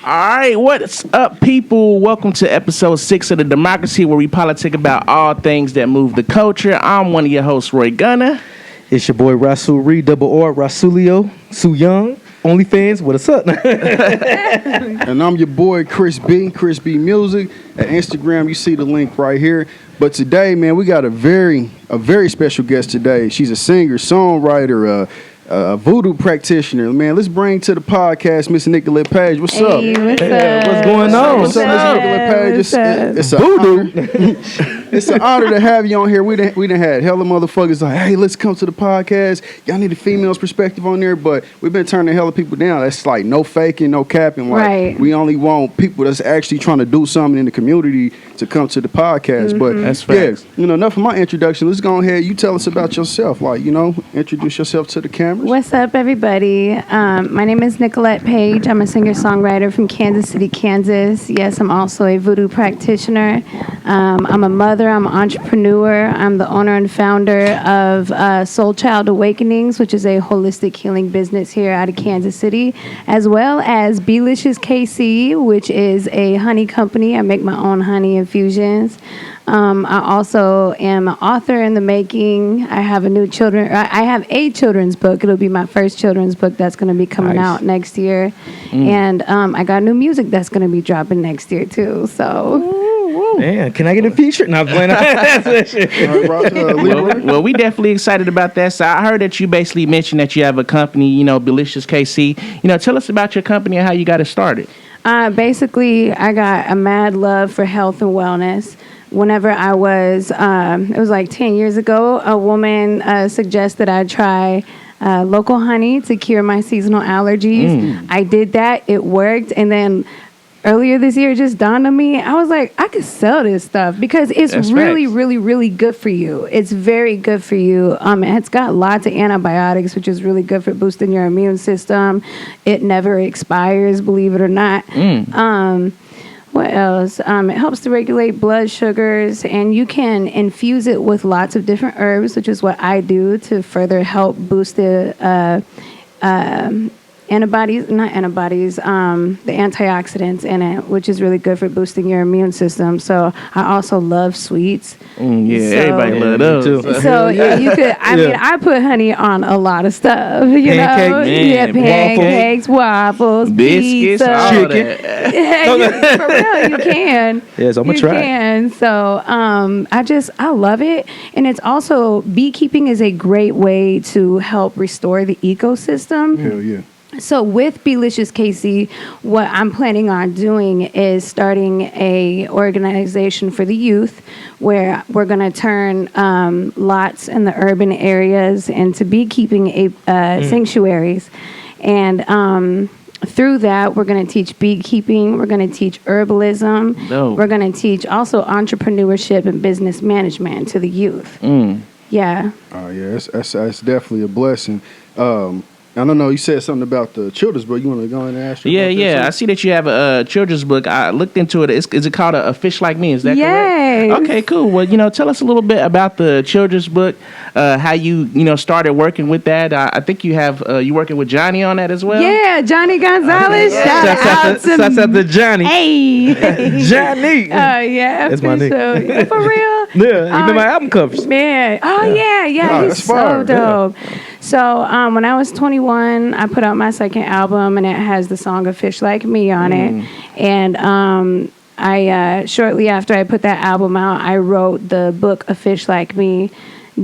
All right, what's up, people? Welcome to episode 6 of the Demxcrazy, where we politic about all things that move the culture. I'm one of your hosts, Roy Gunner. It's your boy Rasul Reed, double R, Rasulio, Su Young, OnlyFans. What's up? And I'm your boy Chris B Music. At Instagram, you see the link right here. But today, man, we got a very special guest today. She's a singer, songwriter, a voodoo practitioner. Man, let's bring to the podcast Miss Nicolette Paige. What's up? What's up? What's going on? What's up, Miss Nicolette Paige? It's an honor. It's an honor to have you on here. We done had hella motherfuckers like, hey, let's come to the podcast. Y'all need a female's perspective on there, but we've been turning hella people down. That's like no faking, no capping. Like, right. We only want people that's actually trying to do something in the community to come to the podcast. Mm-hmm. But that's facts. Yeah, enough of my introduction. Let's go ahead. You tell us about yourself. Like, introduce yourself to the cameras. What's up, everybody? My name is Nicolette Paige. I'm a singer-songwriter from Kansas City, Kansas. Yes, I'm also a voodoo practitioner. I'm a mother. I'm an entrepreneur. I'm the owner and founder of Soul Child Awakenings, which is a holistic healing business here out of Kansas City, as well as Belicious KC, which is a honey company. I make my own honey infusions. I also am an author in the making. I have a children's book. It'll be my first children's book that's going to be coming out next year. And I got new music that's going to be dropping next year too. So. Man, can I get a feature? No, I'm playing. Well, we definitely excited about that. So I heard that you basically mentioned that you have a company, Belicious KC. Tell us about your company and how you got it started. Basically, I got a mad love for health and wellness. Whenever I was, it was like 10 years ago, a woman suggested I try local honey to cure my seasonal allergies. I did that. It worked. And then earlier this year, it just dawned on me. I was like, I could sell this stuff because it's really good for you. It's very good for you. It's got lots of antibiotics, which is really good for boosting your immune system. It never expires, believe it or not. What else? It helps to regulate blood sugars, and you can infuse it with lots of different herbs, which is what I do to further help boost the the antioxidants in it, which is really good for boosting your immune system. So I also love sweets. Everybody love those. Too. So you could. I mean, I put honey on a lot of stuff. Pancakes, waffles, biscuits, pizza, chicken. For real, you can. Yes, I'm gonna try. You can. So I love it, and it's also beekeeping is a great way to help restore the ecosystem. Hell yeah. So with Belicious KC, what I'm planning on doing is starting a organization for the youth where we're going to turn lots in the urban areas into beekeeping sanctuaries. And through that, we're going to teach beekeeping. We're going to teach herbalism. We're going to teach also entrepreneurship and business management to the youth. Yeah. Oh, yeah, that's definitely a blessing. I don't know. You said something about the children's book. You want to go in and ask her? Yeah. I see that you have a children's book. I looked into it. Is it called A Fish Like Me? Is that correct? Okay, cool. Well, tell us a little bit about the children's book. How you started working with that. I think you have you working with Johnny on that as well. Yeah, Johnny Gonzalez. Shout out to Johnny. Hey, Johnny. Oh yeah, that's my name. Yeah, for real. Yeah, even my album covers. Man, yeah, he's so dope. Yeah. So when I was 21, I put out my second album, and it has the song "A Fish Like Me" on it. And I shortly after I put that album out, I wrote the book "A Fish Like Me."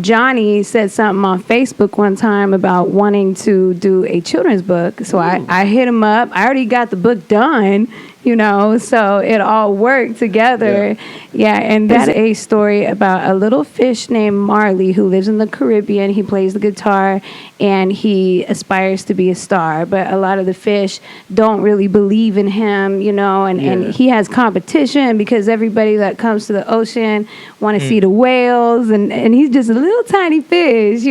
Johnny said something on Facebook one time about wanting to do a children's book. So I hit him up. I already got the book done, so it all worked together. Yeah, and that's a story about a little fish named Marley who lives in the Caribbean. He plays the guitar, and he aspires to be a star. But a lot of the fish don't really believe in him, and he has competition because everybody that comes to the ocean want to see the whales, and he's just a little tiny fish,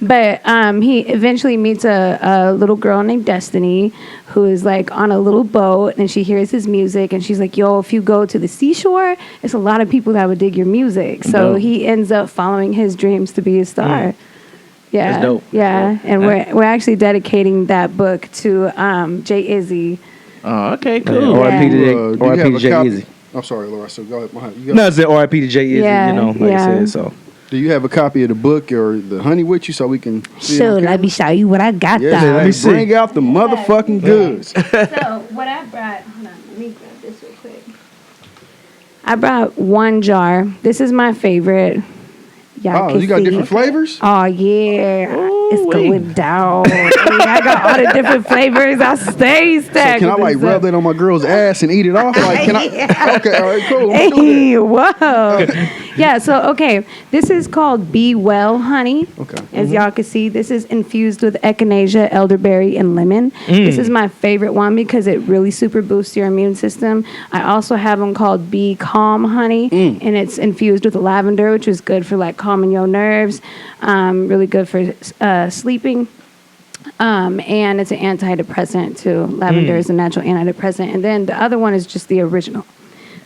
but he eventually meets a little girl named Destiny who is like on a little boat, and she hears his music, and she's like, yo, if you go to the seashore, it's a lot of people that would dig your music. So he ends up following his dreams to be a star. Yeah. That's dope. Yeah. And we're actually dedicating that book to Jay Izzy. Oh, okay, cool. R.I.P. Do to you R.I.P. have to a Jay copy? Easy. I'm sorry, Laura. So go ahead. You No, it's R.I.P. to Jay Easy. Yeah, You know, like yeah. I said. So Do you have a copy of the book or the honey with you so we can see it Sure, on let me show you what I got camera? Yes, though. let me see. bring out the motherfucking goods. So what I brought, hold on, let me grab this real quick. I brought one jar. This is my favorite. Y'all Oh, can you got see. different flavors? Oh yeah, it's Ooh-wee. going down. I got all the different flavors. I stay So stacked. can I with like this rub stuff. that on my girl's ass and eat it off? Like, can I? Okay, all right, cool. I'm gonna do Hey, whoa. Yeah, so, okay. This is called Be Well Honey. Okay. As y'all can see, this is infused with echinacea, elderberry, and lemon. This is my favorite one because it really super boosts your immune system. I also have one called Be Calm Honey, and it's infused with lavender, which is good for, like, calming your nerves. Really good for sleeping. And it's an antidepressant, too. Lavender is a natural antidepressant. And then the other one is just the original.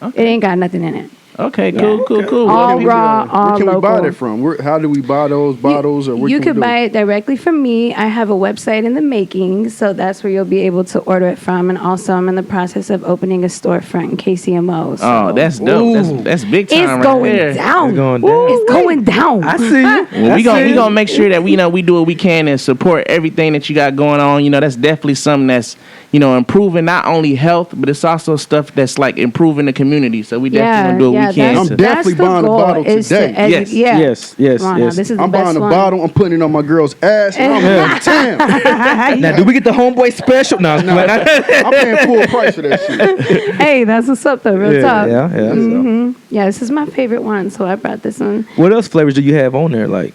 It ain't got nothing in it. Okay, cool. All Where raw, all Where can we buy local. that from? How do we buy those bottles? Or where You can we could do buy it directly from me. I have a website in the making, so that's where you'll be able to order it from. And also, I'm in the process of opening a storefront in KCMO. So Oh, that's dope. Ooh. That's big time it's right going there. down. It's going down. It's going down. I see you. Well, we gonna make sure that we do what we can and support everything that you got going on. You know, that's definitely something that's improving not only health, but it's also stuff that's like improving the community. So we definitely gonna do what we can. I'm to- definitely the buying a goal, bottle is to today. Yes. Yeah. Yes. Come on now, this is the I'm best buying a one. bottle. I'm putting it on my girl's ass. And I'm like, damn. Now, do we get the homeboy special? No, I'm paying full price for that shit. Hey, that's what's up though. Real talk. Yeah. So. Yeah, this is my favorite one, so I brought this one. What else flavors do you have on there? Like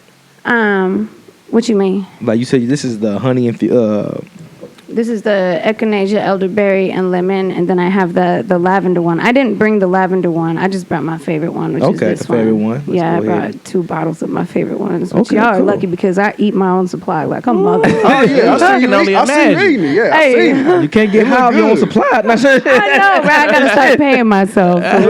What you mean? you said, this is the honey and This is the echinacea, elderberry, and lemon, and then I have the lavender one. I didn't bring the lavender one. I just brought my favorite one, which is Okay, this the favorite one. Let's Yeah, I go ahead. brought 2 bottles of my favorite ones. Which Okay, y'all are cool. lucky because I eat my own supply like a mother. Oh, yeah. I can only see you imagine. eating it. Yeah, Hey. I see you. you can't get high if you don't good. supply it. I know, right? I gotta start paying myself. For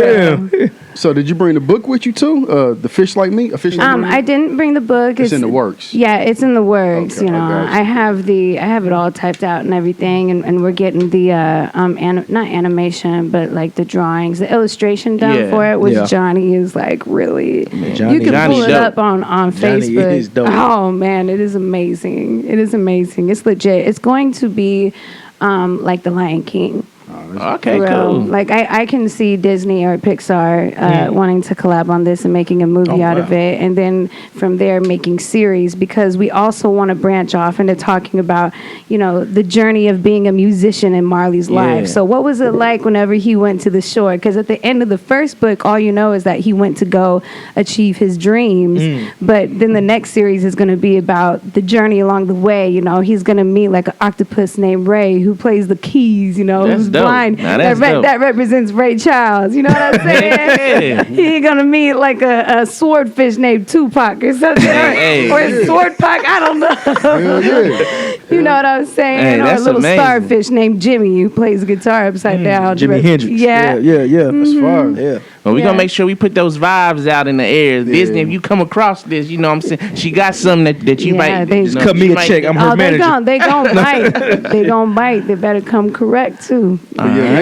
real. So did you bring the book with you too? The Fish Like Me? A Fish Like Me? I didn't bring the book. It's in the works. Yeah, it's in the works. Okay, You know, I got you. I have it all typed out and everything, and we're getting the not animation, but like the drawings, the illustration done Yeah. for it. Which Yeah. Johnny is like really. Johnny- You can Johnny's pull it dope. up on Johnny Facebook. is dope. Oh man, it is amazing. It is amazing. It's legit. It's going to be like the Lion King. Okay, For real. cool. Like I can see Disney or Pixar wanting to collab on this and making a movie out of it, and then from there making series, because we also want to branch off into talking about the journey of being a musician in Marley's life. So what was it like whenever he went to the shore? Because at the end of the first book, all you know is that he went to go achieve his dreams, but then the next series is going to be about the journey along the way. He's going to meet like an octopus named Ray who plays the keys. That's Who's dope. blind. Now that's dope. That represents Ray Charles. You know what I'm saying? Yeah. He ain't gonna meet like a swordfish named Tupac or something, Hey. or Sword Pac. I don't know. Hell yeah. You know what I'm saying? Hey, or a that's little amazing. starfish named Jimmy who plays guitar upside down. Jimi Hendrix. Yeah. Yeah. That's fine. Yeah. Well, we're Yeah. gonna make sure we put those vibes out in the air. Disney, if you come across this, you know what I'm saying, she got something that you Yeah, might they- you know, Cut me she a might check. get- I'm her Oh, they manager. gonna bite. They gonna bite. They better come correct too. But yeah,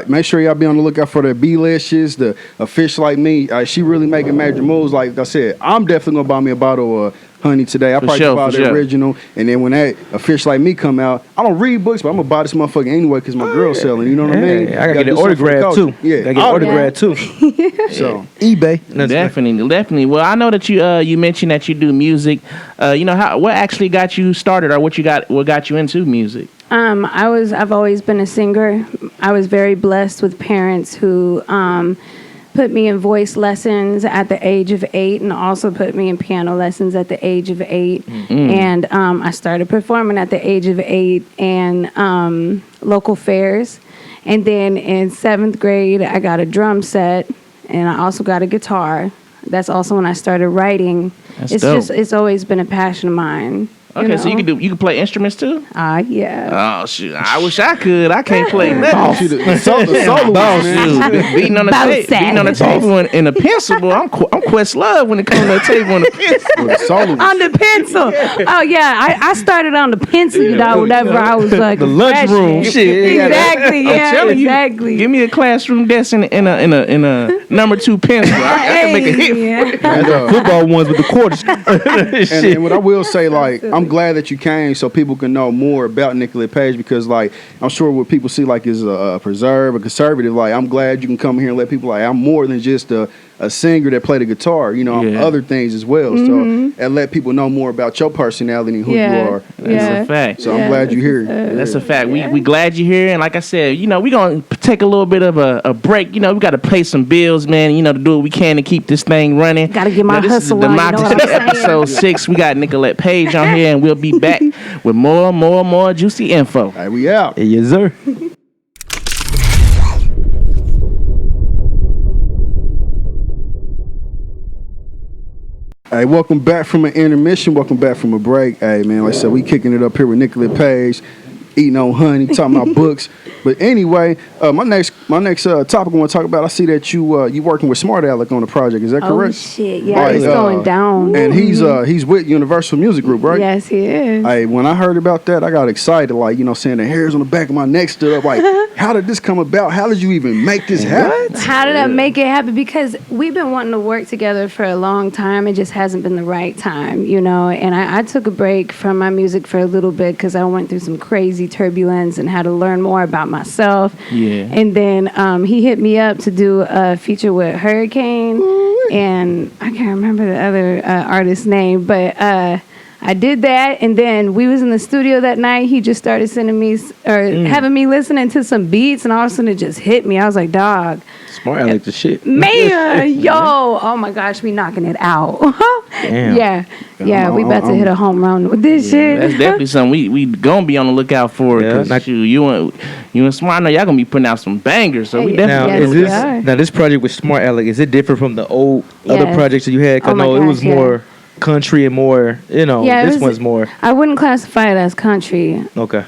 make sure y'all be on the lookout for the B-Lishes, the A Fish Like Me. She really making major moves. Like I said, I'm definitely gonna buy me a bottle of honey today. I probably sure, buy for the sure. original, and then when that A Fish Like Me come out, I don't read books, but I'm gonna buy this motherfucker anyway because my girl's selling. You know what I mean? I gotta Gotta get do an something for the autograph culture. too. Yeah, Gotta get an autograph too. So eBay. Definitely. Well, I know that you mentioned that you do music. What actually got you started, or what got you into music? I've always been a singer. I was very blessed with parents who put me in voice lessons at the age of 8, and also put me in piano lessons at the age of 8. And I started performing at the age of 8 and local fairs. And then in 7th grade, I got a drum set, and I also got a guitar. That's also when I started writing. That's dope. It's always been a passion of mine. Okay, so you can play instruments too? Yeah. Oh shoot! I wish I could. I can't play nothing. The solo Boss, shoot. Beating on the table in a pencil, boy. I'm Questlove when it comes to the table on the pencil. On the pencil. Oh yeah, I started on the pencil, whenever I was like The lunchroom shit. Exactly. Yeah. Telling Exactly. you, give me a classroom desk in a number 2 pencil. I can make a hit. The football ones with the quarters. And what I will say, like, I'm glad that you came so people can know more about Nicolette Paige, because, like, I'm sure what people see, like, is a preserve, a conservative. Like, I'm glad you can come here and let people, like, I'm more than just a singer that played the guitar. I'm other things as well. So, and let people know more about your personality and who you are. That's a fact. So I'm glad you're here. That's a fact. We glad you're here, and like I said, we gonna take a little bit of a break. We gotta pay some bills, man. To do what we can to keep this thing running. Gotta get my hustle on. Democracy episode 6. We got Nicolette Paige on here, and we'll be back with more juicy info. All right, we out. Yes, sir. Hey, welcome back from an intermission. Welcome back from a break. Hey, man, like I said, we kicking it up here with Nicolette Paige, eating on honey, talking about books. But anyway, my next topic I want to talk about. I see that you working with Smart Alec on the project. Is that correct? Oh shit! Yeah, it's going down. And he's with Universal Music Group, right? Yes, he is. Hey, when I heard about that, I got excited. Like, saying the hairs on the back of my neck stood up. Like, how did this come about? How did you even make this happen? How did I make it happen? Because we've been wanting to work together for a long time. It just hasn't been the right time, And I took a break from my music for a little bit because I went through some crazy turbulence and had to learn more about myself. Yeah. And then he hit me up to do a feature with Hurricane, and I can't remember the other artist's name, but I did that, and then we was in the studio that night. He just started sending me having me listening to some beats, and all of a sudden it just hit me. I was like, dog. Smart Alec the shit. Man, oh my gosh, we knocking it out. Damn. Yeah, we about to hit a home run with this shit. That's definitely something we gonna be on the lookout for. Yeah, You and Smart, I know y'all gonna be putting out some bangers. So we definitely. Now this project with Smart Alec, is it different from the old other projects that you had? Because it was more country and more, this one's more. I wouldn't classify it as country. Okay.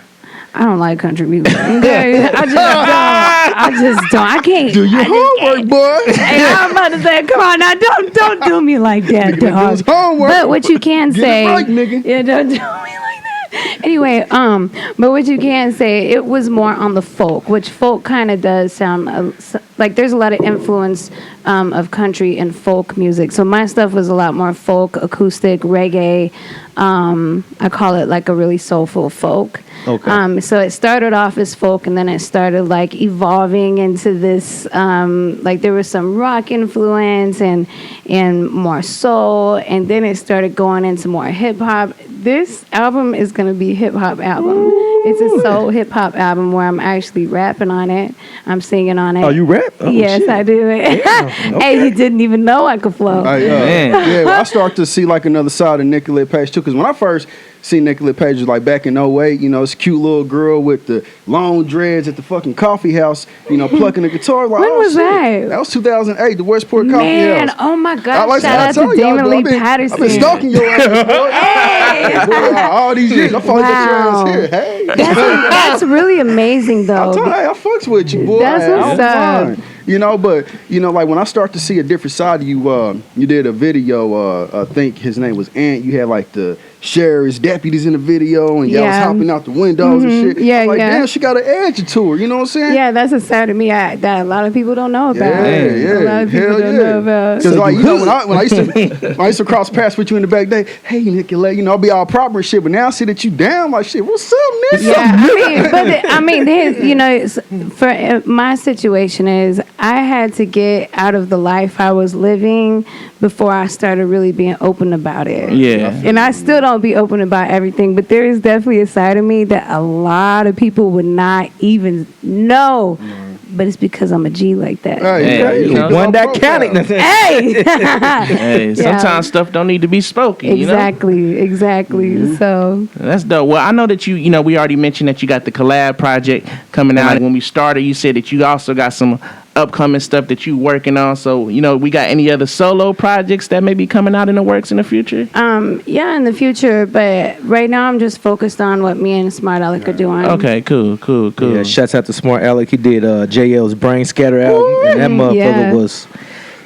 I don't like country music. I just don't. I can't. Do your homework, boy. Hey, I'm about to say, come on now, don't do me like that, dog. But what you can say, right, nigga. Yeah, don't do me like that. Anyway, but what you can say, it was more on the folk, which folk kind of does sound like there's a lot of influence of country and folk music. So my stuff was a lot more folk, acoustic, reggae. I call it like a really soulful folk. Okay. So it started off as folk, and then it started like evolving into this. Like there was some rock influence and more soul, and then it started going into more hip hop. This album is gonna be a hip hop album. It's a soul hip hop album where I'm actually rapping on it. I'm singing on it. Oh, you rap? Oh, yes, shit. I do it. Okay. Hey, you didn't even know I could flow. I start to see like another side of Nicolette Paige too. Because when I first seen Nicolette Paige was like back in 08, this cute little girl with the long dreads at the fucking coffee house, plucking the guitar. Like, When was that? That was 2008, the Westport Coffee House. Oh my God! Like Shout out to Damon Lee Patterson. I've been stalking your ass, boy. Hey! Boy, all these years. I finally got your ass here. Hey. That's really amazing, though. I fucks with you, boy. That's what's up. But like when I start to see a different side of you, you did a video. I think his name was Ant. You had like the sheriff's deputies in the video, and y'all was hopping out the windows and shit. Yeah, I was like, damn, she got an edge to her. You know what I'm saying? Yeah, that's a side of me that a lot of people don't know about. Yeah. A lot of people don't know about. Because when I used to cross paths with you in the back day, hey Nicolette, I'll be all proper and shit. But now I see that you down, like shit. What's up, nigga? Yeah, for my situation is I had to get out of the life I was living before I started really being open about it. Yeah. And I still don't be open about everything, but there is definitely a side of me that a lot of people would not even know. But it's because I'm a G like that. One that counted. Hey! Hey, sometimes stuff don't need to be spoken. Exactly. Mm-hmm. So that's dope. Well, I know that we already mentioned that you got the collab project coming out. When we started, you said that you also got some upcoming stuff that you working on. So, we got any other solo projects that may be coming out in the works in the future? Yeah, in the future, but right now I'm just focused on what me and Smart Alec are doing. Okay, cool. Yeah, shouts out to Smart Alec. He did JL's Brain Scatter album, and that motherfucker was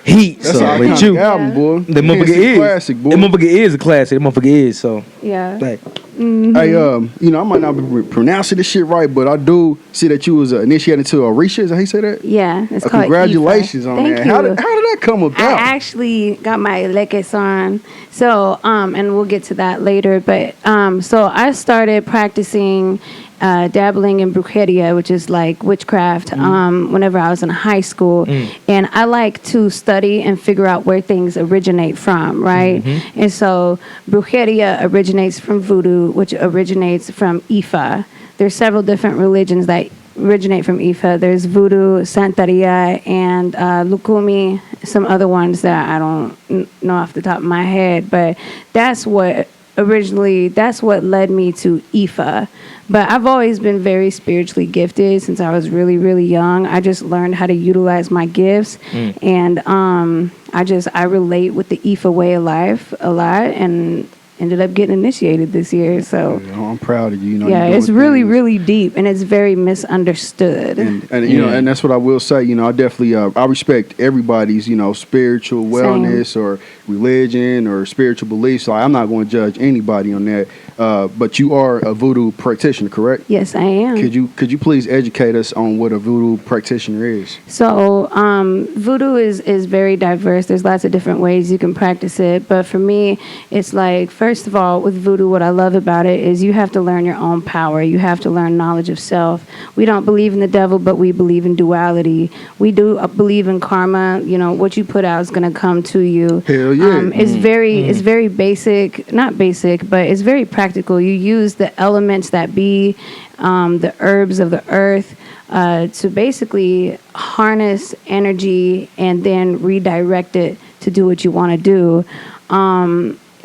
heat. That's so, our but you, album, boy. the motherfucker is classic, boy. The motherfucker is a classic. The motherfucker is so. Yeah. Like, Hey, I might not be pronouncing this shit right, but I do see that you was initiated to Orisha. Is that how you say that? Yeah, it's called congratulations on Thank that. You. How did that come about? I actually got my lekes on, so and we'll get to that later. But so I started practicing. Dabbling in brujeria, which is like witchcraft, whenever I was in high school. And I like to study and figure out where things originate from, right? And so brujeria originates from voodoo, which originates from Ifa. There's several different religions that originate from Ifa. There's voodoo, Santeria, and Lukumi, some other ones that I don't know off the top of my head, but that's what led me to Ifa. But I've always been very spiritually gifted since I was really, really young. I just learned how to utilize my gifts, and I relate with the Ifa way of life a lot, and ended up getting initiated this year. So I'm proud of you. It's really, really deep, and it's very misunderstood. And and that's what I will say. I definitely I respect everybody's spiritual wellness or religion or spiritual beliefs. So I'm not going to judge anybody on that. But you are a voodoo practitioner, correct? Yes, I am. Could you please educate us on what a voodoo practitioner is? So voodoo is very diverse. There's lots of different ways you can practice it. But for me, it's like, first of all, with voodoo, what I love about it is you have to learn your own power. You have to learn knowledge of self. We don't believe in the devil, but we believe in duality. We do believe in karma. What you put out is going to come to you. Hell yeah. It's very basic, not basic, but it's very practical. You use the elements that be, the herbs of the earth, to basically harness energy and then redirect it to do what you want to do.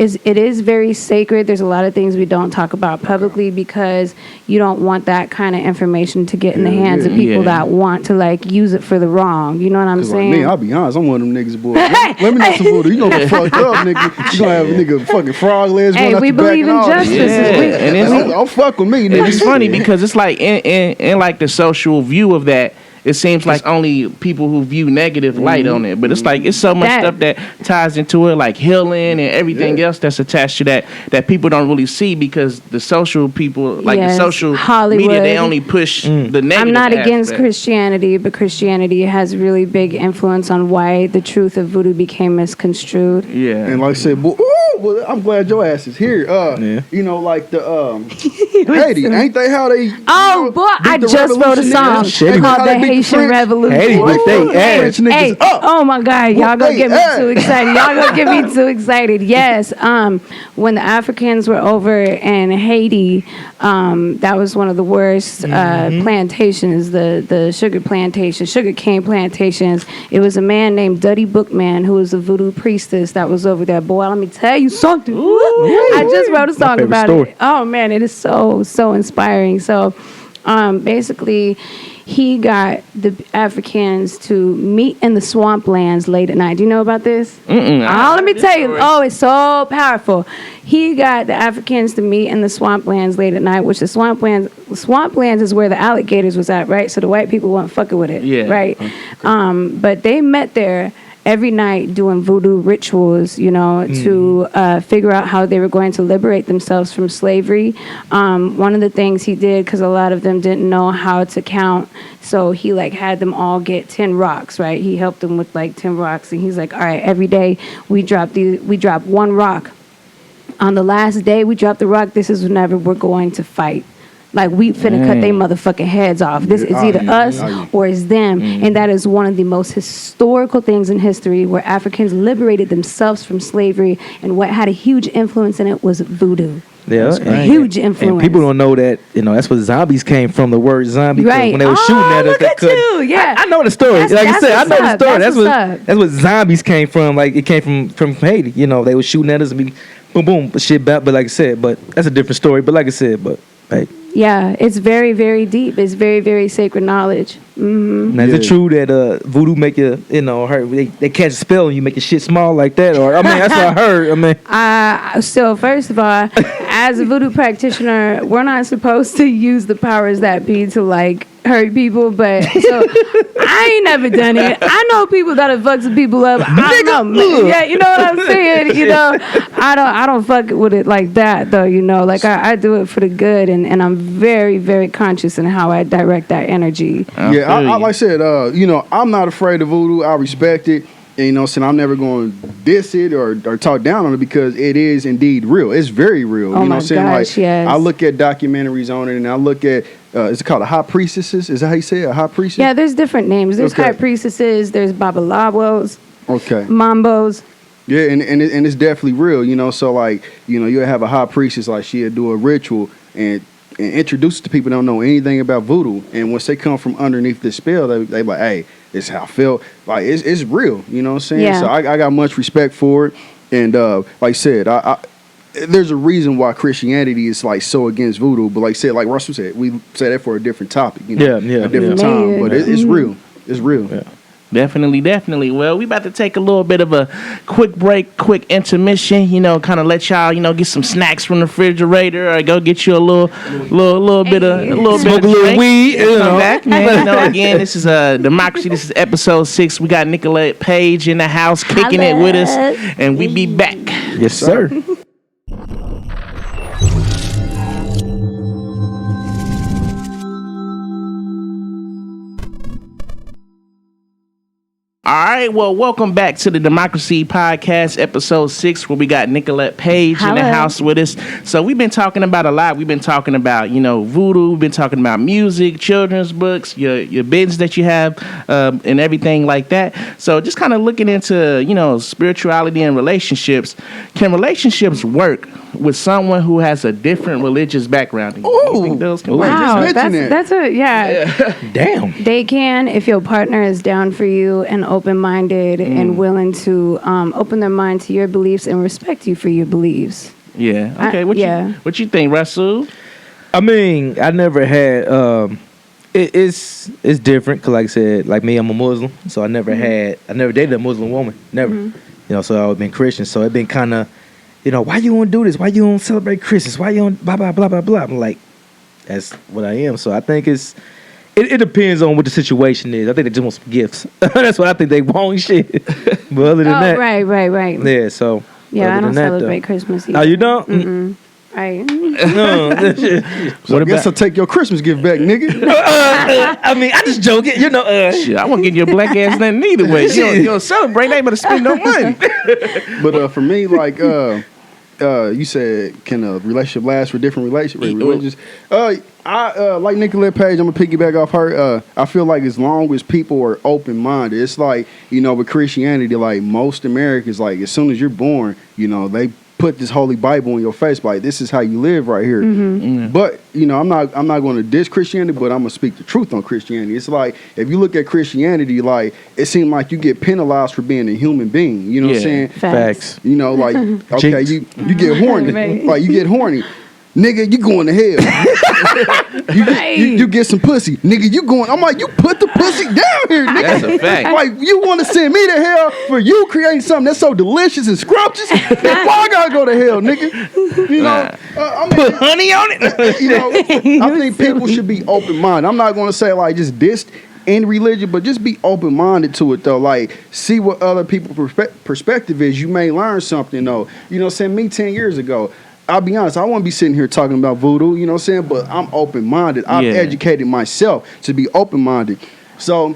It is very sacred. There's a lot of things we don't talk about publicly because you don't want that kind of information to get in the hands of people that want to use it for the wrong. You know what I'm saying? Like me, I'll be honest, I'm one of them niggas, boy. Let me know some voodoo. You gonna get fucked up, nigga. You gonna have a nigga fucking frog legs. Hey, we believe in justice. Don't fuck with me, nigga. It's funny because it's like in like the social view of that. It seems like only people who view negative light on it, but it's like it's so much stuff that ties into it, like healing and everything else that's attached to that people don't really see because the social people, like the social Hollywood media, they only push the negative. I'm not against aspect. Christianity, but Christianity has really big influence on why the truth of voodoo became misconstrued. Yeah, and like I said, well, I'm glad your ass is here. Like the Haiti, ain't they how they? I just wrote a song called the Haitian Revolution. Hey, oh my God, y'all gonna get me too excited. Yes, when the Africans were over in Haiti, that was one of the worst plantations, the sugar cane plantations. It was a man named Duddy Bookman who was a voodoo priestess that was over there. Boy, let me tell you something. I just wrote a song about it. Oh man, it is so inspiring. So basically, he got the Africans to meet in the swamplands late at night. Do you know about this? Let me tell you. Oh, it's so powerful. He got the Africans to meet in the swamplands late at night, which the swamplands is where the alligators was at, right? So the white people weren't fucking with it, right? But they met there every night doing voodoo rituals, to figure out how they were going to liberate themselves from slavery. One of the things he did, because a lot of them didn't know how to count, so he had them all get 10 rocks, right? He helped them with 10 rocks, and he's like, all right, every day we drop one rock. On the last day we drop the rock, this is whenever we're going to fight. Like, we finna cut their motherfucking heads off. This is either us or it's them. And that is one of the most historical things in history where Africans liberated themselves from slavery. And what had a huge influence in it was voodoo. Yeah, a huge influence. And people don't know that, that's where zombies came from, the word zombie. Right. When they were shooting at us, they couldn't. Yeah. I know the story. Like I said, I know the story. That's what zombies came from. Like, it came from Haiti. They were shooting at us and be boom, boom, shit back. But like I said, but that's a different story. But like I said, hey. Yeah, it's very, very deep. It's very, very sacred knowledge. Mm-hmm. Now, is it true that voodoo make you, hurt? They catch a spell and you make your shit small like that? Or that's what I heard. So first of all, as a voodoo practitioner, we're not supposed to use the powers that be to like hurt people, but so I ain't never done it. I know people that have fucked some people up. I don't know. Yeah, you know what I'm saying? I don't fuck with it like that though, like I do it for the good, and I'm very, very conscious in how I direct that energy. Yeah, like I said, I'm not afraid of voodoo. I respect it. And, I'm never going to diss it or talk down on it because it is indeed real. It's very real. Oh, my gosh, yes. I look at documentaries on it, and I look at, is it called a high priestesses? Is that how you say it, a high priestess? Yeah, there's different names. There's high priestesses, there's babalawos, mambos. Yeah, and it's definitely real, so like, you'll have a high priestess, like she'll do a ritual and introduce it to people that don't know anything about voodoo. And once they come from underneath this spell, they like, hey, this is how I feel. Like, it's real, you know what I'm saying? Yeah. So I got much respect for it. And like I said, there's a reason why Christianity is like so against voodoo. But like I said, like Russell said, we said that for a different topic, a different time. But it's real. It's real. Yeah. Definitely. Well, we about to take a little bit of a quick break, quick intermission, kind of let y'all, get some snacks from the refrigerator or go get you a little bit of weed, come back, man. Again, this is Demxcrazy. This is episode 6. We got Nicolette Paige in the house kicking it with us, and we be back. Yes, sir. All right, well, welcome back to the Demxcrazy Podcast, episode 6, where we got Nicolette Paige in the house with us. So we've been talking about a lot. We've been talking about, voodoo. We've been talking about music, children's books, your business that you have, and everything like that. So just kind of looking into, spirituality and relationships. Can relationships work with someone who has a different religious background? Ooh, wow, that's Damn. They can if your partner is down for you and open-minded and willing to open their mind to your beliefs and respect you for your beliefs. Yeah. Okay. What you think, Rasul? I mean, I never had. It's different because, like I said, like me, I'm a Muslim, so I never dated a Muslim woman, never. So I've been Christian, so it's been kind of, why you don't do this? Why you don't celebrate Christmas? Why you don't blah blah blah blah blah? I'm like, that's what I am. So I think it depends on what the situation is. I think they just want some gifts. That's what I think they want, shit. But other than that, right. Yeah. So I don't celebrate Christmas either. Oh, you don't? Mm-mm. Right. No. So I guess I'll take your Christmas gift back, nigga. I mean, I just joking. Shit, I won't get your black ass nothing either way. You don't celebrate, they better spend no money. But for me, like, you said, can a relationship last for different religions? I like Nicolette Paige. I'm gonna piggyback off her. I feel like as long as people are open minded, it's like with Christianity, like most Americans, like as soon as you're born, they put this holy Bible in your face, like this is how you live right here. Mm-hmm. But I'm not going to diss Christianity, but I'm gonna speak the truth on Christianity. It's like if you look at Christianity, like it seems like you get penalized for being a human being. You know what I'm saying? Facts. Like okay, you get horny, Right. like you get horny. Nigga, you going to hell. you get some pussy. Nigga, you going. I'm like, you put the pussy down here, nigga. That's a fact. Like, you want to send me to hell for you creating something that's so delicious and scrumptious? Then why I gotta go to hell, nigga? Put honey on it. I think people should be open-minded. I'm not going to say, like, just diss any religion, but just be open-minded to it, though. Like, see what other people's perspective is. You may learn something, though. Me 10 years ago, I'll be honest, I won't be sitting here talking about voodoo, you know what I'm saying? But I'm open-minded. I've educated myself to be open-minded. So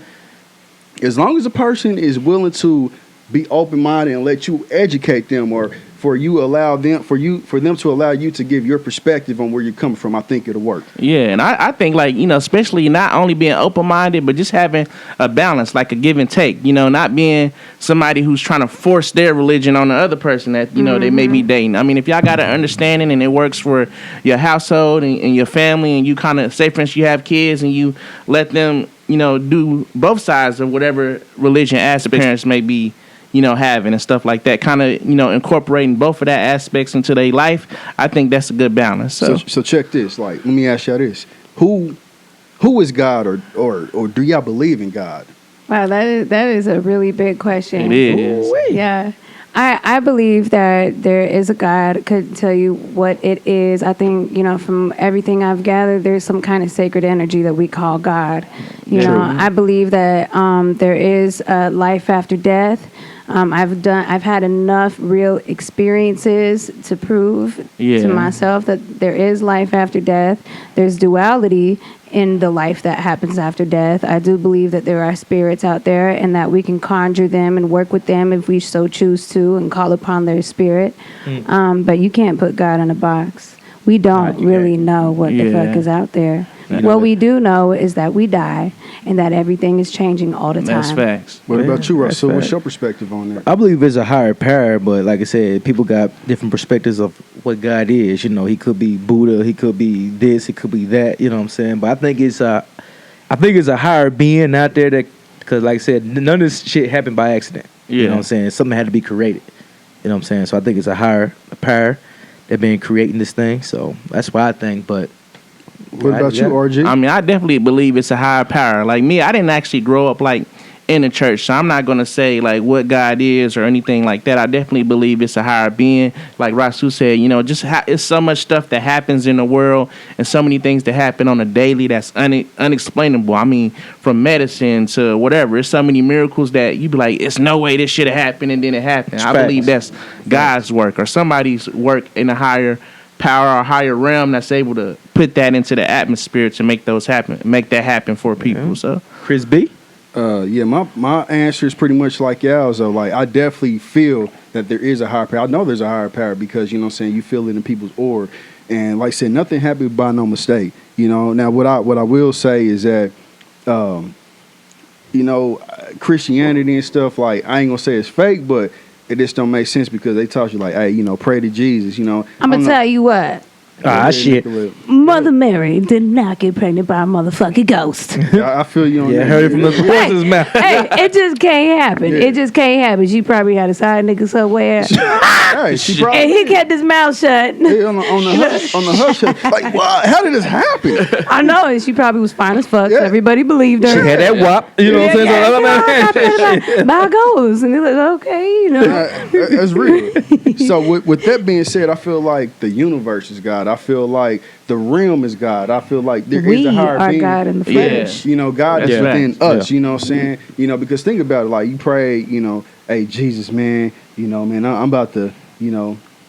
as long as a person is willing to be open-minded and let you educate them, or for them to allow you to give your perspective on where you're coming from, I think it'll work. Yeah, and I think, like, especially not only being open-minded, but just having a balance, like a give and take, not being somebody who's trying to force their religion on the other person that, they may be dating. I mean, if y'all got an understanding and it works for your household and your family, and you kind of, say, for instance, you have kids and you let them, do both sides of whatever religion as the parents may be, having and stuff like that. Kind of, incorporating both of that aspects into their life. I think that's a good balance. So check this. Like, let me ask y'all this: Who is God, or do y'all believe in God? Wow, that is a really big question. It is. Ooh-wee. Yeah. I believe that there is a God. Could tell you what it is. I think, from everything I've gathered, there's some kind of sacred energy that we call God. You know, I believe that there is life after death. I've had enough real experiences to prove to myself that there is life after death. There's duality in the life that happens after death. I do believe that there are spirits out there and that we can conjure them and work with them if we so choose to and call upon their spirit. But you can't put God in a box. We don't really know what the fuck is out there. What we do know is that we die and that everything is changing all the time. That's facts. What about you, Russell? What's your perspective on that? I believe it's a higher power, but like I said, people got different perspectives of what God is. He could be Buddha, he could be this, he could be that. You know what I'm saying? But I think it's a higher being out there that, because like I said, none of this shit happened by accident. You know what I'm saying? Something had to be created. You know what I'm saying? So I think it's a higher power that been creating this thing. So that's what I think. But what about you, RG? I mean, I definitely believe it's a higher power. Like me, I didn't actually grow up like in the church, so I'm not gonna say like what God is or anything like that. I definitely believe it's a higher being. Like Rasu said, it's so much stuff that happens in the world and so many things that happen on a daily that's unexplainable. I mean, from medicine to whatever, it's so many miracles that you be like, it's no way this should have happened, and then it happened. I believe that's God's work or somebody's work in a higher power or higher realm that's able to put that into the atmosphere to make that happen for people. So Chris B? My answer is pretty much like y'all's. So like, I definitely feel that there is a higher power. I know there's a higher power because you feel it in people's aura, and like I said, nothing happened by no mistake. Now what I will say is that Christianity and stuff, like, I ain't gonna say it's fake, but it just don't make sense because they taught you like, hey, pray to Jesus. I'm gonna tell you what. Shit. Mother Mary did not get pregnant by a motherfucking ghost. I feel you on that. Heard it from the horse's mouth. Hey, it just can't happen. It just can't happen. She probably had a side nigga somewhere. And he kept his mouth shut. Yeah, on the hush. Like, what? How did this happen? I know. And she probably was fine as fuck. So everybody believed her. She had that wop. You know what I'm saying? By goes. And they're like, okay, That's real. So with that being said, I feel like the universe is God. I feel like the realm is God. I feel like there is a higher being. We are God in the flesh. God is within us. You know what I'm saying? Because think about it. Like, you pray, hey, Jesus, man, man, I'm about to,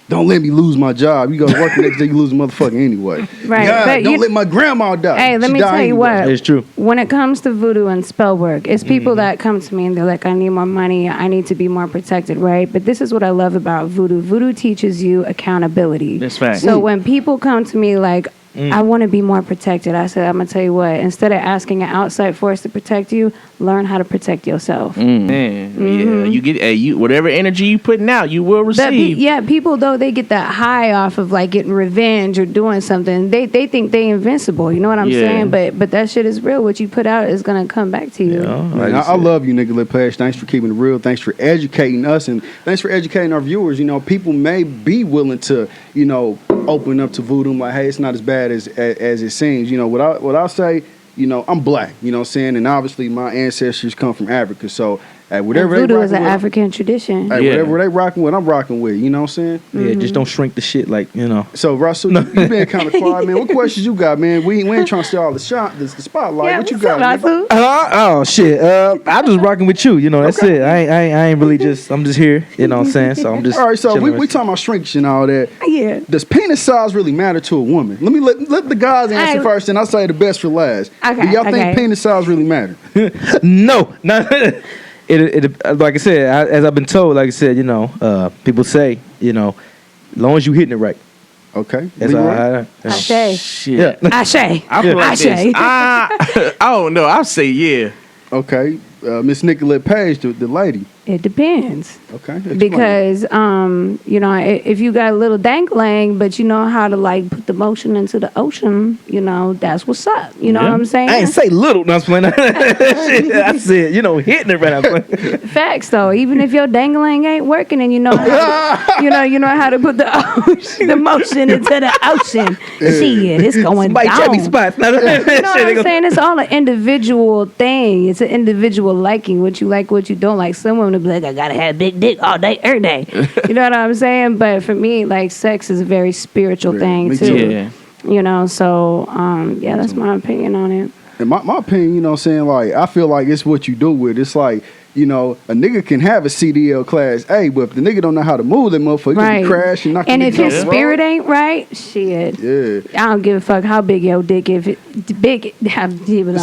don't let me lose my job. You go to work the next day, you lose the motherfucker anyway. Right. God, don't let my grandma die. Hey, let me tell you what. It's true. When it comes to voodoo and spell work, it's people that come to me and they're like, I need more money. I need to be more protected, right? But this is what I love about voodoo. Voodoo teaches you accountability. That's fact. So when people come to me like, I want to be more protected, I said, I'm going to tell you what, instead of asking an outside force to protect you, learn how to protect yourself. Yeah, you get whatever energy you putting out, you will receive. People though, they get that high off of like getting revenge or doing something. They think they invincible. You know what I'm saying? But that shit is real. What you put out is gonna come back to you. Man, I love you, Nicolette Paige. Thanks for keeping it real. Thanks for educating us, and thanks for educating our viewers. People may be willing to, open up to voodoo. Like, hey, it's not as bad as it seems. What I say. I'm black, you know what I'm saying? And obviously my ancestors come from Africa. So, whatever voodoo is an African tradition. Whatever they rocking with, I'm rocking with, you know what I'm saying? Yeah, just don't shrink the shit like, So, Russell, you been kind of quiet, man. What questions you got, man? We ain't trying to steal all the spotlight. Yeah, what you got, Russell? Oh, shit. I'm just rocking with you, that's it. I ain't really I'm just here, you know what I'm saying? So I'm just. All right, so we talking about shrinkage and all that. Yeah. Does penis size really matter to a woman? Let the guys answer first, and I'll say the best for last. Okay, Do y'all think penis size really matter? No. It like I said, as I've been told, like I said, people say, as long as you hitting it right. Okay. That's all right. Ashe. Shit. Yeah. Ashe. I feel like this. I don't know. I'll say yeah. Okay. Miss Nicolette Paige, the lady? It depends. Okay. Explain. Because you know, if you got a little dangling, but you know how to like put the motion into the ocean, you know, that's what's up. You know what I'm saying? I ain't say little. No, I'm playing. I said, you know, hitting it right now. Facts though. Even if your dangling ain't working, and you know how to put the motion into the ocean. Shit, it's going Somebody down. check me spots. You know what I'm saying? It's all an individual thing. It's an individual liking. What you like, what you don't like. Some women be like, I gotta have big dick all day, every day. You know what I'm saying? But for me, like, sex is a very spiritual thing too. Yeah. You know, so yeah, that's my opinion on it. And my opinion, you know what I'm saying? Like, I feel like it's what you do with it. It's like, you know, a nigga can have a CDL class A, but if the nigga don't know how to move that motherfucker, he can crash and knock. And if his spirit ain't right, shit. Yeah. I don't give a fuck how big your dick is. How big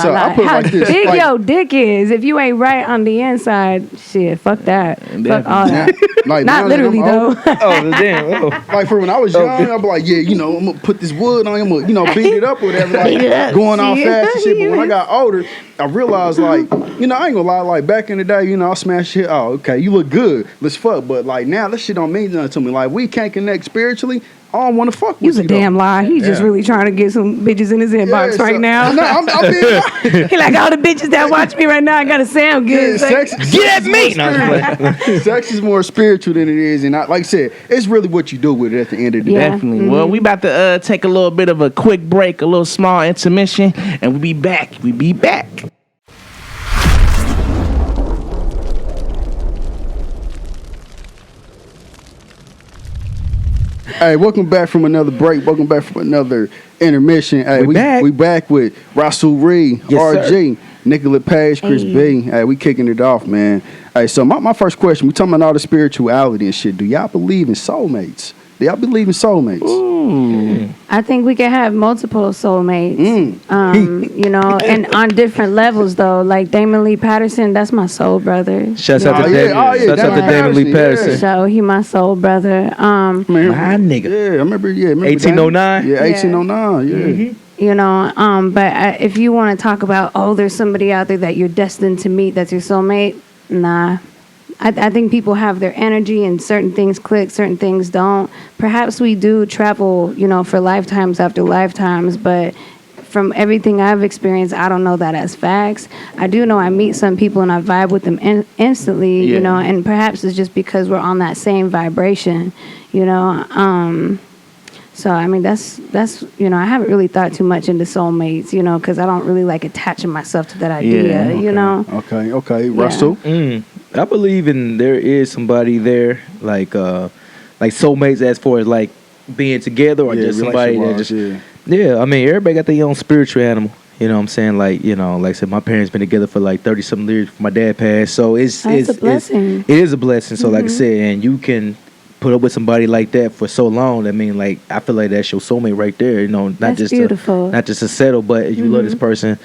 your dick is. If you ain't right on the inside, shit, fuck that. Fuck all that. Like, not literally though. Oh, damn. Oh. Like for when I was young, I'd be like, yeah, you know, I'm gonna put this wood on, I'm gonna, you know, beat it up or whatever, like going off fast and shit. But when I got older, I realized, like, you know, I ain't gonna lie, like back in the day, you know, I smashed shit. Oh, okay, you look good. Let's fuck. But like now, this shit don't mean nothing to me. Like we can't connect spiritually. I don't want to fuck with you. You's a damn lie. He's just really trying to get some bitches in his inbox right now. No, I'm being He like, all the bitches that watch me right now, I gotta sound good. Yeah, Get at me! Sex is more spiritual than it is, and like I said, it's really what you do with it at the end of the day. Definitely. Mm-hmm. Well, we about to take a little bit of a quick break, a little small intermission, and we'll be back. We'll be back. Hey, welcome back from another break. Welcome back from another intermission. Hey, we back with Rasul Reed, yes, RG, Nicolette Paige, Chris B. Hey, we kicking it off, man. Hey, so my first question, we talking about all the spirituality and shit. Do y'all believe in soulmates? Do y'all believe in soulmates? Ooh. I think we can have multiple soulmates, you know, and on different levels though. Like Damon Lee Patterson, that's my soul brother. Shouts out to Damon Lee Patterson. So he my soul brother. My nigga. Yeah, I remember. 1809. Yeah, 1809. Yeah. Mm-hmm. You know, but if you want to talk about, there's somebody out there that you're destined to meet that's your soulmate, nah. I think people have their energy and certain things click, certain things don't. Perhaps we do travel, you know, for lifetimes after lifetimes, but from everything I've experienced, I don't know that as facts. I do know I meet some people and I vibe with them instantly, you know, and perhaps it's just because we're on that same vibration, you know. So, I mean, that's you know, I haven't really thought too much into soulmates, you know, because I don't really like attaching myself to that idea, you know. Okay. Russell? I believe there is somebody there, like soulmates as far as, like, being together or just somebody that just... Yeah, I mean, everybody got their own spiritual animal. You know what I'm saying? Like, you know, like I said, my parents been together for like 30-something years before my dad passed. So it's a blessing. It is a blessing. So like I said, and you can put up with somebody like that for so long. I mean, like, I feel like that's your soulmate right there. You know, not just to settle, but if you love this person,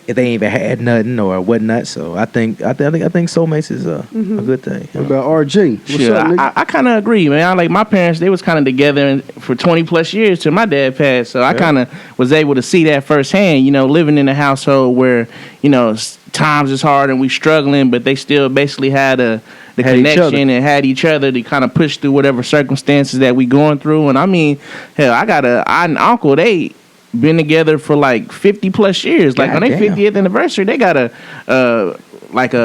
if they ain't even had nothing or whatnot. So I think soulmates is a good thing. What about RG? What's up, nigga? I kind of agree, man. Like my parents, they was kind of together for 20 plus years till my dad passed. So I kind of was able to see that firsthand. You know, living in a household where, you know, times is hard and we struggling, but they still basically had the connection and had each other to kind of push through whatever circumstances that we going through. And I mean, hell, I got an uncle. They been together for like 50 plus years. Like on their 50th anniversary, they got a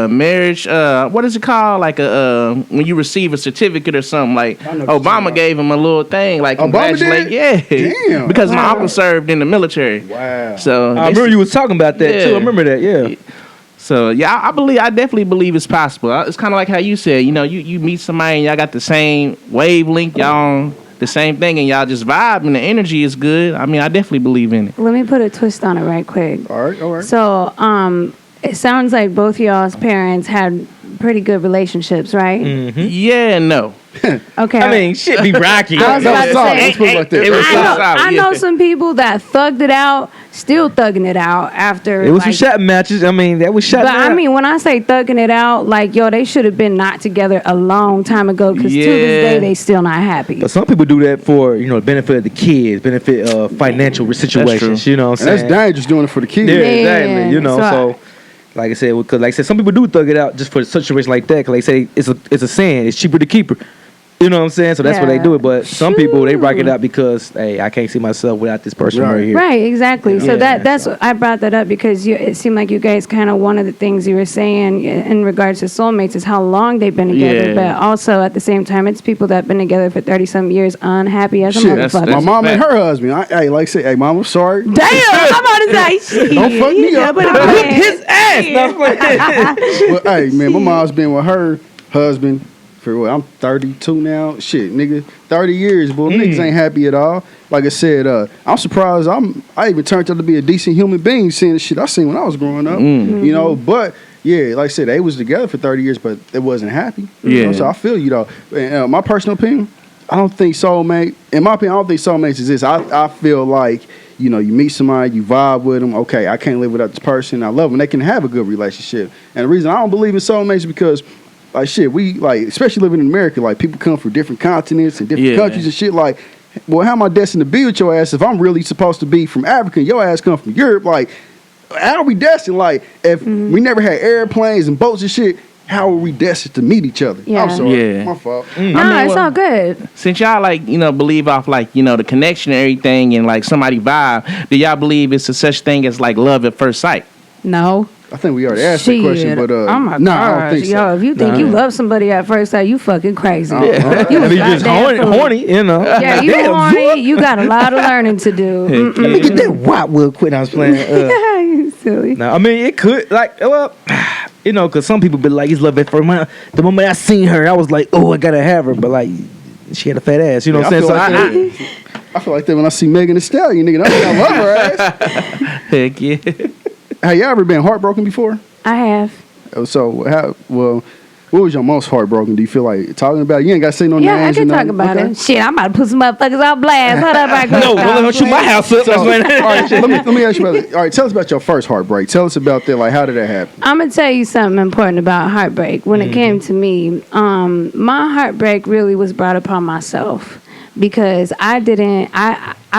marriage. What is it called? Like when you receive a certificate or something. Like Obama gave him a little thing. Like congratulate. Yeah. Damn. Because my uncle served in the military. Wow. So I remember you was talking about that too. I remember that. Yeah. So yeah, I definitely believe it's possible. It's kind of like how you said. You know, you meet somebody and y'all got the same wavelength. Y'all on the same thing and y'all just vibe and the energy is good. I mean, I definitely believe in it. Let me put a twist on it right quick. All right. So, it sounds like both y'all's parents had pretty good relationships, right? Mm-hmm. Yeah and no. Okay. I mean, shit be rocky. I was about to say, I know some people that thugged it out, still thugging it out after. It was some shot matches. I mean, that was shot. But I mean, when I say thugging it out, like, yo, they should have been not together a long time ago because to this day, they still not happy. But some people do that for, you know, the benefit of the kids, benefit of financial situations. You know what I'm saying? That's dangerous doing it for the kids. Yeah, exactly. You know, so like I said, because like I said, some people do thug it out just for such a situation like that. Cause like I say, it's a saying, it's cheaper to keep her. You know what I'm saying? So that's why they do it. But some people, they rock it out because, hey, I can't see myself without this person right here. Right, exactly. So that's I brought that up because it seemed like you guys kind of, one of the things you were saying in regards to soulmates is how long they've been together. But also at the same time, it's people that have been together for 30-some years unhappy as a motherfucker. My mom and her husband. Hey, like I say, hey, mom, I'm sorry. Damn, I'm about to say, don't fuck me up. Whip his ass. Well, hey, man, my mom's been with her husband. I'm 32 now. Shit, nigga, 30 years, boy. Niggas ain't happy at all. Like I said, I'm surprised. I even turned out to be a decent human being seeing the shit I seen when I was growing up. You know, but yeah, like I said, they was together for 30 years, but they wasn't happy. You know, so I feel you though. And, my personal opinion, I don't think soulmate. In my opinion, I don't think soulmates exist. I feel like, you know, you meet somebody, you vibe with them. Okay, I can't live without this person. I love them. They can have a good relationship. And the reason I don't believe in soulmates is because, like, shit, we, like, especially living in America, like, people come from different continents and different countries and shit. Like, well, how am I destined to be with your ass if I'm really supposed to be from Africa and your ass come from Europe? Like, how are we destined? Like, if we never had airplanes and boats and shit, how are we destined to meet each other? I'm sorry. My fault. No, it's all good. Since y'all, like, you know, believe off, like, you know, the connection and everything and, like, somebody vibe, do y'all believe it's a such thing as, like, love at first sight? No. I think we already asked that question, but oh my nah, gosh, I don't think so. Yo, if you think you love somebody at first sight, you fucking crazy. You just horny, you know. Yeah, you horny. You got a lot of learning to do. Let me get that wop real quick. I was playing. You silly. No, I mean it could like well, you know, because some people be like, "He's love at first." The moment I seen her, I was like, "Oh, I gotta have her," but like, she had a fat ass. You know what I'm saying? I feel like that when I see Megan Thee Stallion, nigga. I love her ass. Heck yeah. Have you ever been heartbroken before? I have. So, what was your most heartbroken? Do you feel like talking about it? You ain't got to say no names. Yeah, I can talk about it. Shit, I'm about to put some motherfuckers on blast. Hold up, I No, don't shoot my house up. All right, let me ask you about it. All right, tell us about your first heartbreak. Tell us about that. Like, how did that happen? I'm going to tell you something important about heartbreak. When it came to me, my heartbreak really was brought upon myself because I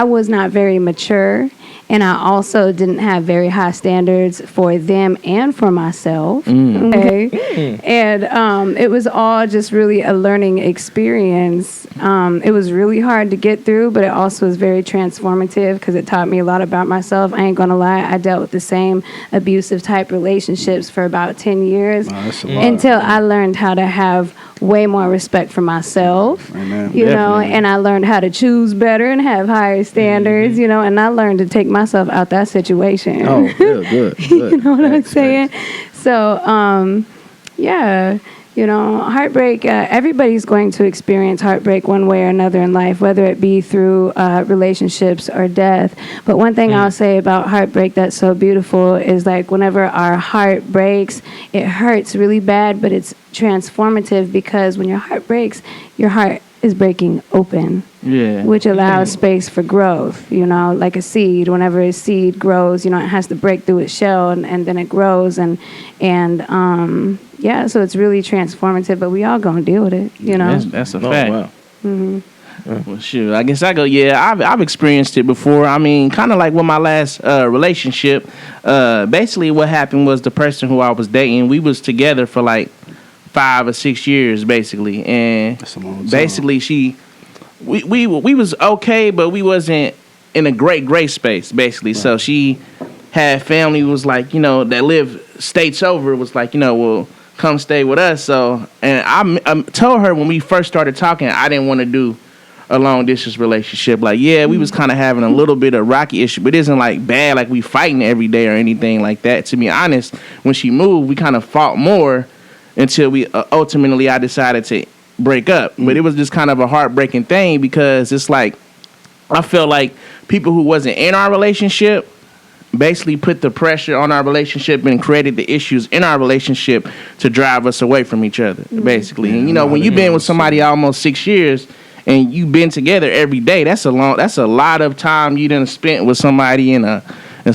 was not very mature. And I also didn't have very high standards for them and for myself. Okay? And it was all just really a learning experience. It was really hard to get through, but it also was very transformative because it taught me a lot about myself. I ain't going to lie. I dealt with the same abusive type relationships for about 10 years until I learned how to have way more respect for myself, you know, and I learned how to choose better and have higher standards, you know, and I learned to take myself out that situation. Oh, good. You know what I'm saying? So, yeah, you know, heartbreak, everybody's going to experience heartbreak one way or another in life, whether it be through relationships or death. But one thing I'll say about heartbreak that's so beautiful is like whenever our heart breaks, it hurts really bad, but it's transformative because when your heart breaks, your heart is breaking open, which allows space for growth, you know, like a seed. Whenever a seed grows, you know, it has to break through its shell and then it grows and yeah, so it's really transformative, but we all gonna deal with it, you know. That's a fact. Wow. Well, shoot, I guess I go. Yeah, I've experienced it before. I mean, kind of like with my last relationship. Basically, what happened was the person who I was dating, we was together for like 5 or 6 years, basically, and That's a long time. basically we was okay, but we wasn't in a great space, basically. Right. So she had family was like, you know, that lived states over. Was like, you know, well, come stay with us. So, and I told her when we first started talking, I didn't want to do a long distance relationship. Like, yeah, we was kind of having a little bit of rocky issue, but it isn't like bad, like we fighting every day or anything like that. To be honest, when she moved, we kind of fought more until we ultimately I decided to break up. But it was just kind of a heartbreaking thing because it's like I felt like people who wasn't in our relationship basically put the pressure on our relationship and created the issues in our relationship to drive us away from each other, basically. And you know, when you've been with somebody almost 6 years and you've been together every day, that's a lot of time you done spent with somebody and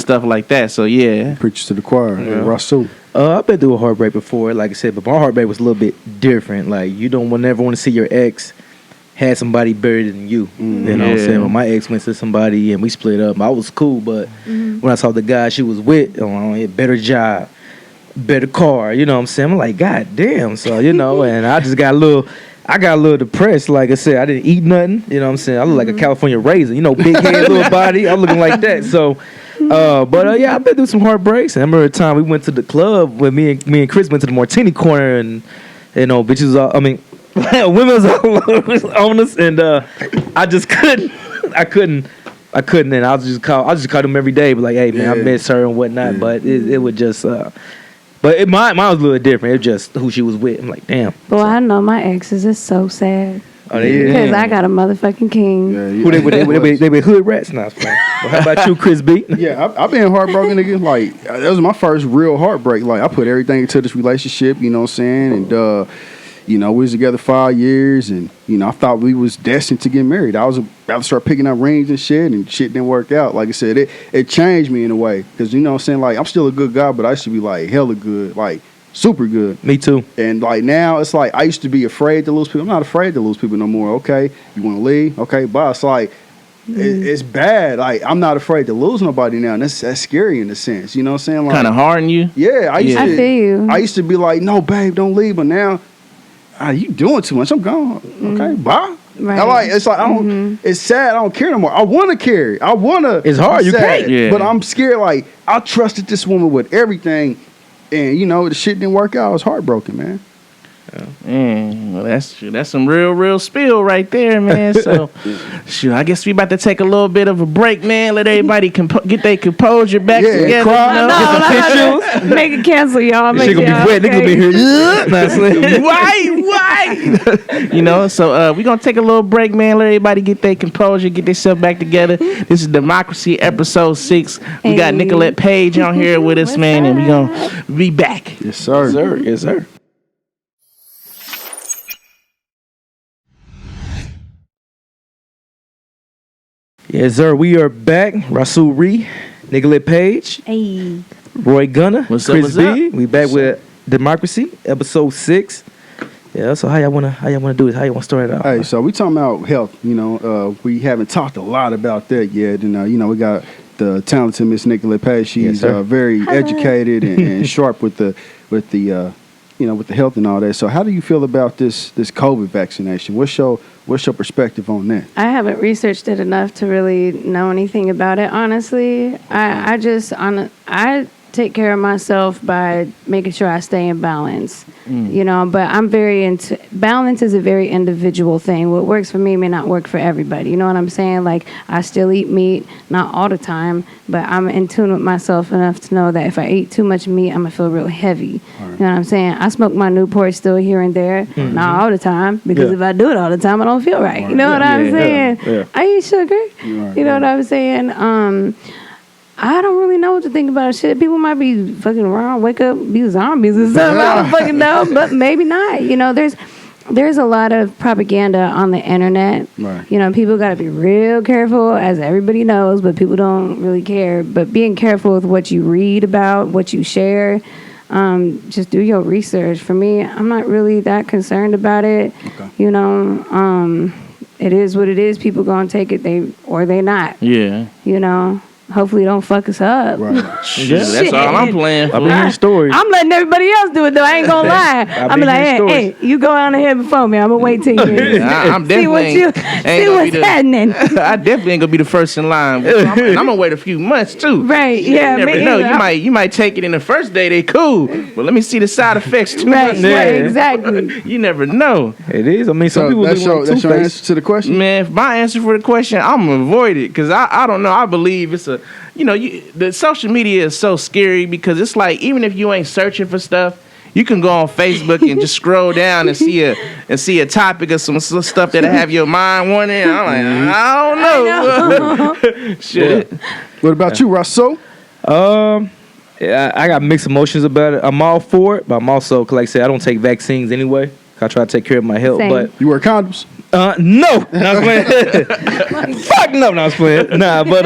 stuff like that. So yeah. Preachers to the choir. Rasul. I've been through a heartbreak before, like I said, but my heartbreak was a little bit different. Like, you don't never want to see your ex had somebody better than you. You know what I'm saying? When my ex went to somebody and we split up, I was cool, but when I saw the guy she was with, a better job, better car. You know what I'm saying? I'm like, God damn. So, you know, and I just got a little depressed. Like I said, I didn't eat nothing. You know what I'm saying? I look like a California raisin. You know, big head, little body. I'm looking like that. So, yeah, I've been through some heartbreaks. And I remember the time we went to the club when me and Chris went to the Martini Corner, and you know, bitches. Women was all on us, and I just couldn't. I couldn't, and I just call them every day, but like, hey man, I miss her and whatnot. But it would just. But mine was a little different. It was just who she was with. I'm like, damn. Boy, I know my exes is so sad. Oh, they because I got a motherfucking king. Who they be hood rats now. Well, how about you, Chris B? Yeah, I've been heartbroken again. Like that was my first real heartbreak. Like I put everything into this relationship. You know what I'm saying? And you know, we was together 5 years, and you know, I thought we was destined to get married. I was about to start picking up rings and shit didn't work out. Like I said, it changed me in a way, because you know what I'm saying, like I'm still a good guy, but I used to be like hella good, like super good. Me too. And like now, it's like I used to be afraid to lose people. I'm not afraid to lose people no more. Okay, you want to leave? Okay, bye. It's like it's bad. Like I'm not afraid to lose nobody now, and that's scary in a sense. You know what I'm saying? Like, kind of harden you. Yeah, I feel you. I used to be like, no, babe, don't leave, but now. You doing too much. I'm gone. Okay, bye. Right. It's like I don't. It's sad. I don't care no more. I want to carry. I want to. It's hard. You sad, can't. Yeah. But I'm scared. Like I trusted this woman with everything, and you know the shit didn't work out. I was heartbroken, man. Man, well, that's some real spill right there, man. So, shoot, I guess we about to take a little bit of a break, man. Let everybody get their composure back together. Cry. No, make it cancel, y'all. Shit gonna be wet. They gonna be here. Why? You know, so we're gonna take a little break, man. Let everybody get their composure, get themselves back together. This is Demxcrazy episode 6. We got Nicolette Paige on here with us, man, and we gonna be back. Yes, sir. Yes, sir. Yes, sir. We are back. Rasul Ree, Nicolette Paige, Hey. Roy Gunner, What's up, Chris what's B. up? We back with Demxcrazy, episode 6. Yeah. So how y'all wanna do this? How you wanna start it out? Hey, so we talking about health. You know, we haven't talked a lot about that yet, and you know, we got the talented Miss Nicolette Paige. She's very educated and sharp with the you know, with the health and all that. So how do you feel about this COVID vaccination? What's your perspective on that? I haven't researched it enough to really know anything about it, honestly. I take care of myself by making sure I stay in balance, you know, but I'm very into balance is a very individual thing. What works for me may not work for everybody. You know what I'm saying? Like I still eat meat, not all the time, but I'm in tune with myself enough to know that if I eat too much meat, I'm gonna feel real heavy. Right. You know what I'm saying? I smoke my Newport still here and there, not all the time, because if I do it all the time, I don't feel right. You know what I'm saying? Yeah. I eat sugar. Right. You know what I'm saying? I don't really know what to think about shit. People might be fucking around, wake up, be zombies or something. I don't fucking know, but maybe not. You know, there's a lot of propaganda on the internet. Right. You know, people got to be real careful, as everybody knows, but people don't really care. But being careful with what you read about, what you share, just do your research. For me, I'm not really that concerned about it. Okay. You know, it is what it is. People gonna take it, they not. Yeah. You know. Hopefully, don't fuck us up. Right. Yeah, that's all I'm playing for. I've been hearing stories. I'm letting everybody else do it, though. I ain't gonna lie. I'm be like, hey, you go on ahead before me. I'm gonna wait till you I'm definitely see what's happening. I definitely ain't gonna be the first in line. And I'm gonna wait a few months too. Right? Yeah. You never know. You might take it in the first day. They cool, but let me see the side effects too. Right. Exactly. You never know. It is. I mean, some people that's your answer to the question. Man, if my answer for the question, I'm gonna avoid it because I don't know. I believe it's a. You know, the social media is so scary because it's like even if you ain't searching for stuff, you can go on Facebook and just scroll down and see a topic or some stuff that'll have your mind wandering. I'm like, I don't know. Shit. Yeah. What about you, Russell? Yeah, I got mixed emotions about it. I'm all for it, but I'm also, like I said, I don't take vaccines anyway. I try to take care of my health. Same. But you wear condoms? No. No, I was playing. Fuck no, I was playing. Nah, but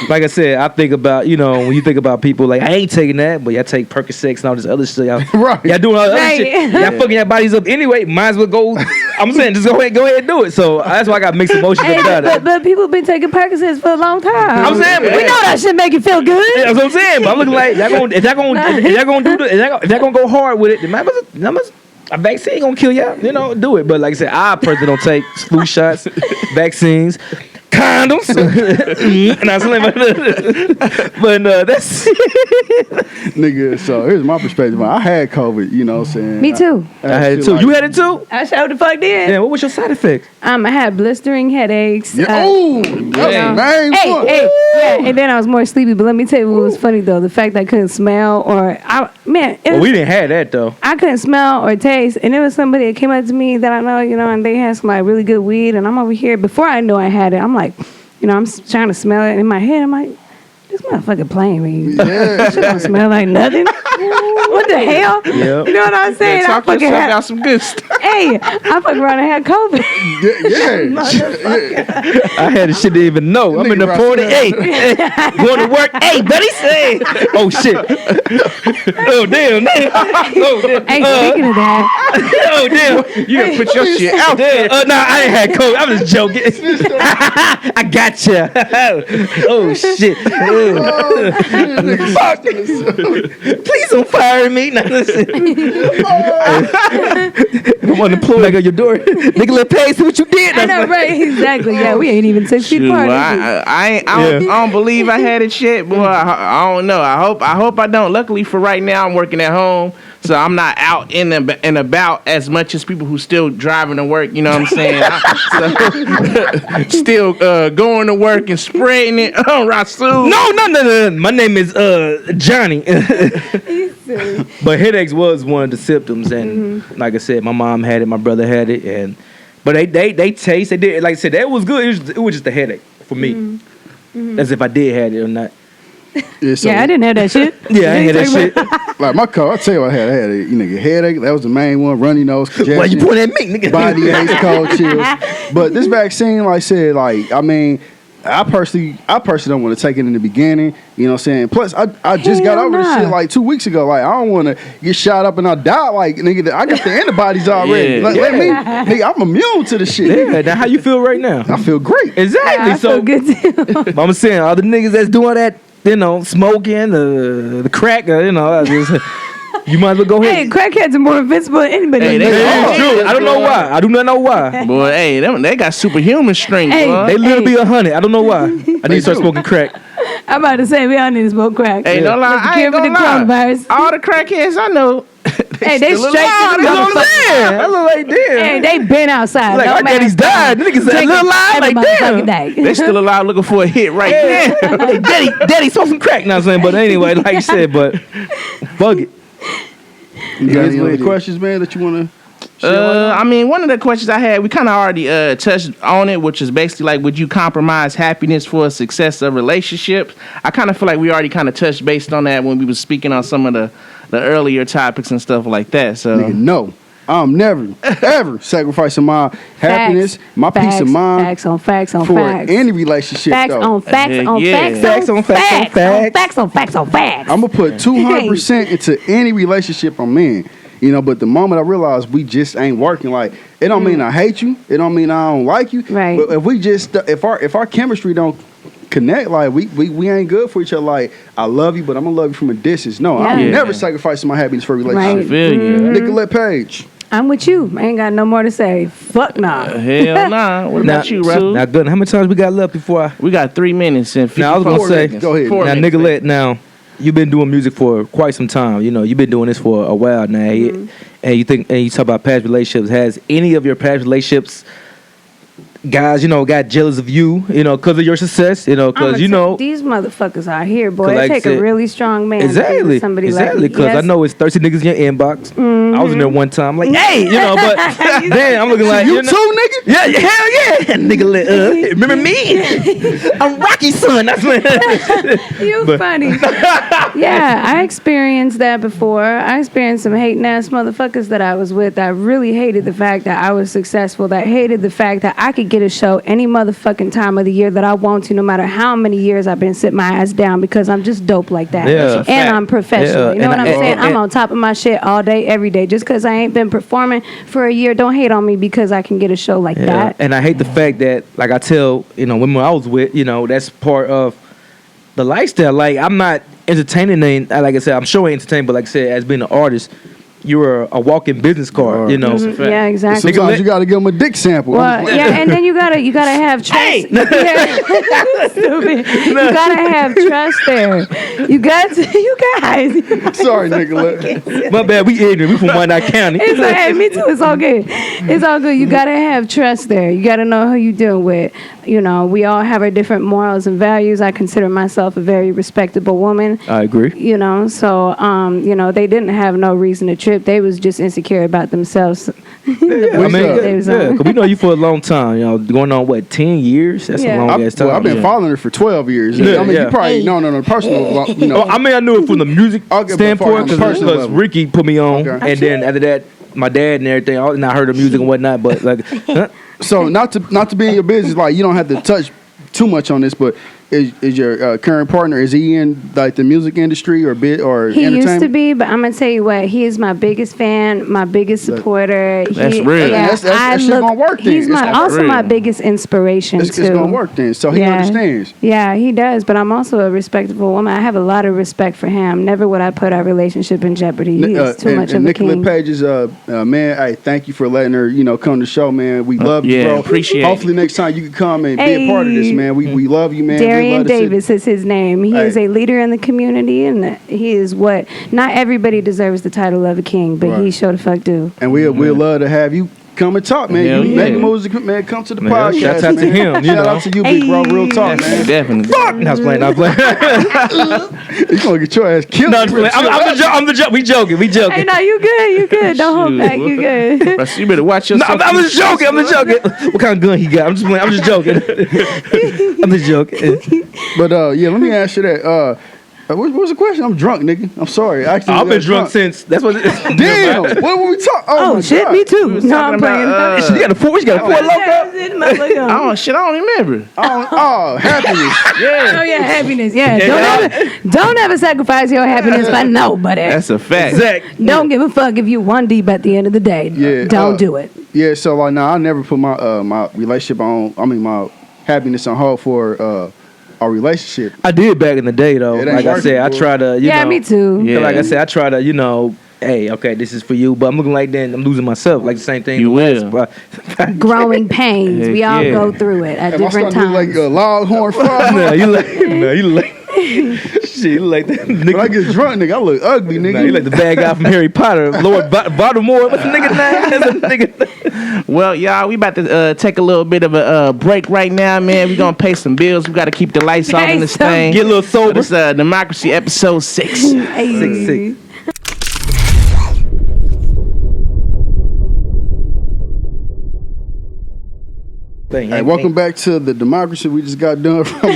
like I said, I think about, you know, when you think about people like, I ain't taking that, but y'all take Percocets and all this other shit. Y'all, right. Y'all doing all this other shit. Y'all fucking your bodies up anyway. Might as well go I'm saying, just go ahead and do it. So that's why I got mixed emotions about it. But people been taking Percocets for a long time. I'm saying, we know that shit make you feel good. Yeah, that's what I'm saying. But I'm looking like if y'all gonna go hard with it, then a vaccine gonna kill y'all. You know, do it. But like I said, I personally don't take flu shots, vaccines, condoms. And I was like, but that's Nigga, so here's my perspective. I had COVID, you know what I'm saying? Me too. I had it too. You had it too? I sure the fuck did. Yeah, what was your side effect? I had blistering headaches. Yeah, oh, that's the main one. Yeah, and then I was more sleepy. But let me tell you what was funny though: the fact that I couldn't smell we didn't have that though. I couldn't smell or taste, and there was somebody that came up to me that I know, you know, and they had some like really good weed, and I'm over here before I knew I had it. I'm like, you know, I'm trying to smell it in my head. I'm like, this motherfucker playing with you. Yeah. This shit don't smell like nothing. What the hell? Yep. You know what I'm saying? Talk yourself out some good stuff. Hey, I fucking around and had COVID. Yeah. I had the shit didn't even know. I'm in the 48. Going to work. Hey, buddy, say. Oh shit. Oh damn. Oh damn. Hey, speaking of that, Oh damn. You gotta put your shit out there. Nah, I ain't had COVID. I'm just joking. I gotcha. Oh shit. Fuck. Please don't fire me. Now listen. I'm unemployed. I got your door. Nicolette Paige, see what you did. I know, right? Exactly. Yeah, we ain't even 6 feet Shoot, apart. I don't believe I had it shit, boy. I don't know. I hope I don't. Luckily for right now, I'm working at home, so I'm not out in and about as much as people who still driving to work. You know what I'm saying? Still going to work and spreading it. Oh, Rasul. No. My name is Johnny. But headaches was one of the symptoms, and like I said, my mom had it, my brother had it, but they taste. They did, like I said, that was good. It was just a headache for me, as if I did have it or not. Yeah, so, I didn't have that shit. Yeah, I ain't had that shit. like my car, I'll tell you what I had. I had a headache. That was the main one. Runny nose, congestion. Why you pointing at me, nigga? Body aches, cold chills. But this vaccine, like I said, I mean, I personally don't want to take it in the beginning. You know what I'm saying? Plus, I just got over this shit like 2 weeks ago. Like, I don't want to get shot up and I die. Like, nigga, I got the antibodies already. Yeah. Let me, nigga, I'm immune to the shit. Yeah, now how you feel right now? I feel great. Exactly. I So feel good too. I'm saying all the niggas that's doing that, you know, smoking the crack, you know, you might as well go Hey, ahead. crackheads are more invincible than anybody. Hey, they It's are. true. I don't know why. I do not know why. Boy, hey, they got superhuman strength, Hey, boy. They literally be 100. I don't know why. I need to start smoking crack. I'm about to say we all need to smoke crack. Hey, don't lie. Let's I cure ain't for the gonna lie. coronavirus. All the crackheads I know, Hey, they still straight alive. to the That's what I'm motherfucker. saying. That's what like, damn. Hey, they been outside. Like, no our daddy's died. The niggas said, little alive. Like, damn. they still alive looking for a hit right now. Hey, daddy, smoke some crack. Now I'm saying, but anyway, like you said, but fuck it. You got It is any what other it is. questions, man, that you want to I mean, one of the questions I had, we kind of already touched on it, which is basically like, would you compromise happiness for a success of relationships? I kind of feel like we already kind of touched based on that when we was speaking on some of the earlier topics and stuff like that. So, Nigga, no. I'm never, ever sacrificing my happiness, my peace of mind Facts on facts on for facts. any relationship, Facts though. on facts on Yeah. facts Facts on on facts on facts on facts. facts on facts on facts. I'm going to put 200% into any relationship I'm in. You know, but the moment I realize we just ain't working, like, it don't mean I hate you. It don't mean I don't like you. Right. But if we just, if our chemistry don't connect, like, we ain't good for each other. Like, I love you, but I'm going to love you from a distance. No, I'm Yeah. never sacrificing my happiness for a I relationship. feel you. Nicolette Paige. I'm with you. I ain't got no more to say. Fuck nah. Hell nah. What about you, Rasul? Now, good. How many times we got left before I... We got 3 minutes and 54 Now, I was gonna say, seconds. go ahead. 4 Now, minutes, Nicolette, now, you've been doing music for quite some time. You know, you've been doing this for a while now. And you talk about past relationships. Has any of your past relationships, guys, you know, got jealous of you, you know, because of your success, you know, because, you know... These motherfuckers out here, boy. Like It take said- a really strong man to be Exactly, with somebody exactly. like Because I yes. know it's 30 niggas in your inbox. I was in there one time, like, hey, you know, but then I'm looking like, You you know, too, nigga? yeah, hell yeah, nigga. Remember me? I'm Rocky's son. That's what. You funny. Yeah, I experienced that before. I experienced some hating ass motherfuckers that I was with that really hated the fact that I was successful, that hated the fact that I could get a show any motherfucking time of the year that I want to, no matter how many years I've been sitting my ass down, because I'm just dope like that. Yeah. And I'm professional. Yeah. You know what I'm saying? I'm on top of my shit all day, every day. Just because I ain't been performing for a year, don't hate on me because I can get a show like that. And I hate the fact that, like I tell, women I was with, that's part of the lifestyle. Like, I'm not entertaining, like I said, I'm sure I entertain, but like I said, as being an artist, you're a walking business card, Mm-hmm. Yeah, exactly. Sometimes you gotta give them a dick sample. Well, yeah, and then you gotta have trust. Hey! Stupid. You gotta have trust there. You guys. Sorry, Nicolette. My bad, we ignorant. We from Wyandotte County. It's like, hey, me too. It's all good. It's all good. You gotta have trust there. You gotta know who you deal with. We all have our different morals and values. I consider myself a very respectable woman. I agree. So they didn't have no reason to trip. They was just insecure about themselves. Cause we know you for a long time. Going on 10 years? That's a long ass time. I've been following her for 12 years. Yeah, I mean, you probably no personal. I knew it from the music standpoint because Ricky put me on, and then after that, my dad and everything. And I heard the music and whatnot. But like, so not to be in your business, like you don't have to touch too much on this, but is your current partner, is he in like the music industry or he used to be, but I'm gonna tell you what, he is my biggest fan, my biggest supporter. That's real. Yeah, that's gonna work then. He's also my biggest inspiration too. It's gonna work then, so he understands. Yeah, he does, but I'm also a respectable woman. I have a lot of respect for him. Never would I put our relationship in jeopardy. He is too much of a Nicolette king. Paige is man, hey, thank you for letting her come to the show, man. We love you, bro. Appreciate it. Hopefully next time you can come and be a part of this, man. We love you, man. Darian Davis is his name. He is a leader in the community, and he is what not everybody deserves the title of a king, but he sure the fuck do. And we'd love to have you come and talk, man. You make music, man. Come to the podcast. Shout out to him. Shout out to you, big bro. Real talk, man. Definitely. fuck. I was playing. You gonna get your ass killed. No, I'm the joke. We joking. Hey, no, you good. Don't hold back. You good. Bro, you better watch yourself. I'm just joking. What kind of gun he got? I'm just playing. I'm just joking. But let me ask you that. What was the question? I'm drunk, nigga. I'm sorry. Actually, I've been drunk since. That's what. Damn. What were we talking? Oh shit, God. me too. No, I'm playing. She got a four. She got a four loco. Oh shit, I don't remember. Happiness. Yeah. Oh yeah, happiness. Yeah. Don't ever sacrifice your happiness for nobody. That's a fact. Exactly. Don't give a fuck if you one deep at the end of the day. Yeah. Don't do it. Yeah. So like, I never put my my relationship on. I mean, my happiness on hold for our relationship. I did back in the day though. Like I said, I try to. Me too. Yeah. Like I said, I try to. Hey, okay, this is for you, but I'm looking like then I'm losing myself. Like the same thing. You will. Growing pains. We all go through it at different times. Like a loghorn frog. No, you like. Shit, you like that nigga. When I get drunk, nigga, I look ugly, nigga. Nah, you like the bad guy from Harry Potter, Lord Voldemort. What's the nigga name? That's a nigga. Well, y'all, we about to take a little bit of a break right now, man. We gonna pay some bills. We got to keep the lights off in this thing. Get a little sober. This Demxcrazy episode 6. 6. Hey, welcome back to the Demxcrazy. We just got done from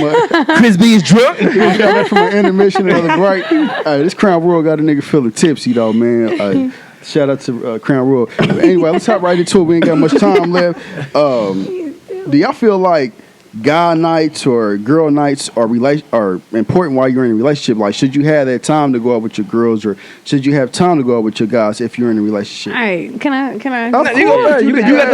Chris B is drunk. we just got back from an intermission of the break. Hey, this Crown Royal got a nigga feeling tipsy though, man. Shout out to Crown Royal. But anyway, let's hop right into it. We ain't got much time left. Do y'all feel like guy nights or girl nights are important while you're in a relationship? Like, should you have that time to go out with your girls, or should you have time to go out with your guys if you're in a relationship? All right, can I? You got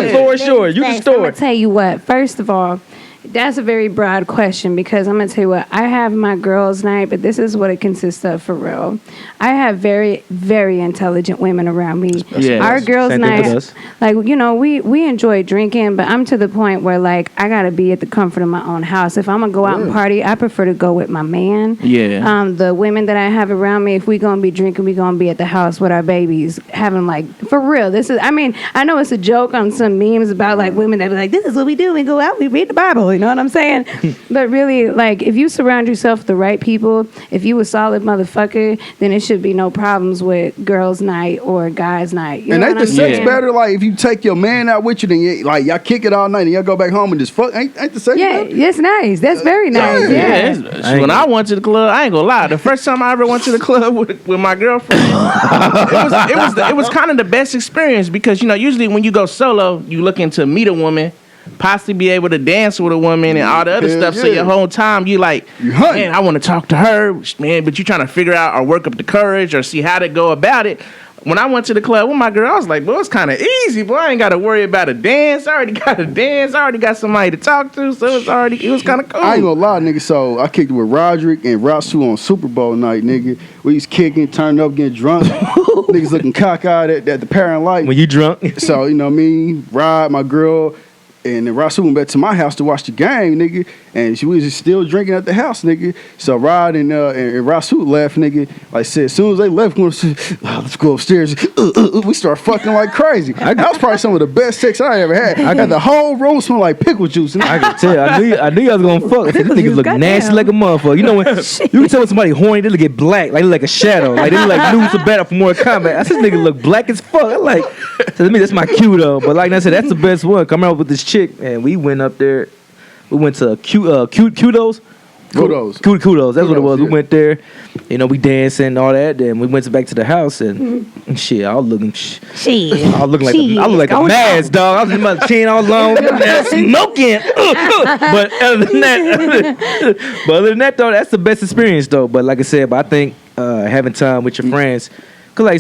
the floor short. You can store I'm gonna it. tell you what. First of all, that's a very broad question, because I'm gonna tell you what. I have my girls' night, but this is what it consists of for real. I have very, very intelligent women around me. Yeah. Our girls' night, like we enjoy drinking, but I'm to the point where like I gotta be at the comfort of my own house. If I'm gonna go out and party, I prefer to go with my man. Yeah. The women that I have around me, if we gonna be drinking, we gonna be at the house with our babies, having like for real. This is. I mean, I know it's a joke on some memes about like women that be like, this is what we do. We go out, we read the Bible. You know what I'm saying? But really, like, if you surround yourself with the right people, if you a solid motherfucker, then it should be no problems with girls' night or guys' night. You know ain't the sex better? Like, if you take your man out with you, then y'all kick it all night and y'all go back home and just fuck. Ain't the sex better? Yeah, it's nice. That's very nice. Yeah. When I went to the club, I ain't gonna lie. The first time I ever went to the club with my girlfriend, it was kind of the best experience, because usually when you go solo, you looking to meet a woman. possibly be able to dance with a woman and all the other stuff. So your whole time you like, man, I want to talk to her, man, but you trying to figure out or work up the courage or see how to go about it. When I went to the club with my girl, I was like, boy, it's kind of easy, boy. I ain't got to worry about a dance. I already got a dance. I already got somebody to talk to, so it was kind of cool. I ain't gonna lie, nigga. So I kicked it with Roderick and Rasu on Super Bowl night, nigga. We was kicking, turning up, getting drunk. Niggas looking cockeyed at the parent light. When you drunk. So, you know me, Rod, my girl, and then Rasu went back to my house to watch the game, nigga. And we was still drinking at the house, nigga. So Rod and Rasu left, nigga. Like I said, as soon as they left, let's go upstairs. We start fucking like crazy. That was probably some of the best sex I ever had. I got the whole room smelling like pickle juice. I can tell. I knew y'all was gonna fuck. These niggas look nasty like a motherfucker. You know when you can tell when somebody horny, they look get black, like they look like a shadow, like they look like lose a battle for Mortal Kombat. I said, this nigga look black as fuck. I'm like, to me that's my cue though. But like I said, that's the best one. Come out with this chick, and we went up there. We went to Kudos. Kudos. That's what it was. Yeah. We went there. You know, we dancing and all that. Then we went back to the house and shit. I was looking. I look like a Maz dog. I was in my chin all alone, smoking. But other than that, though, that's the best experience though. But like I said, I think having time with your friends. Cause like I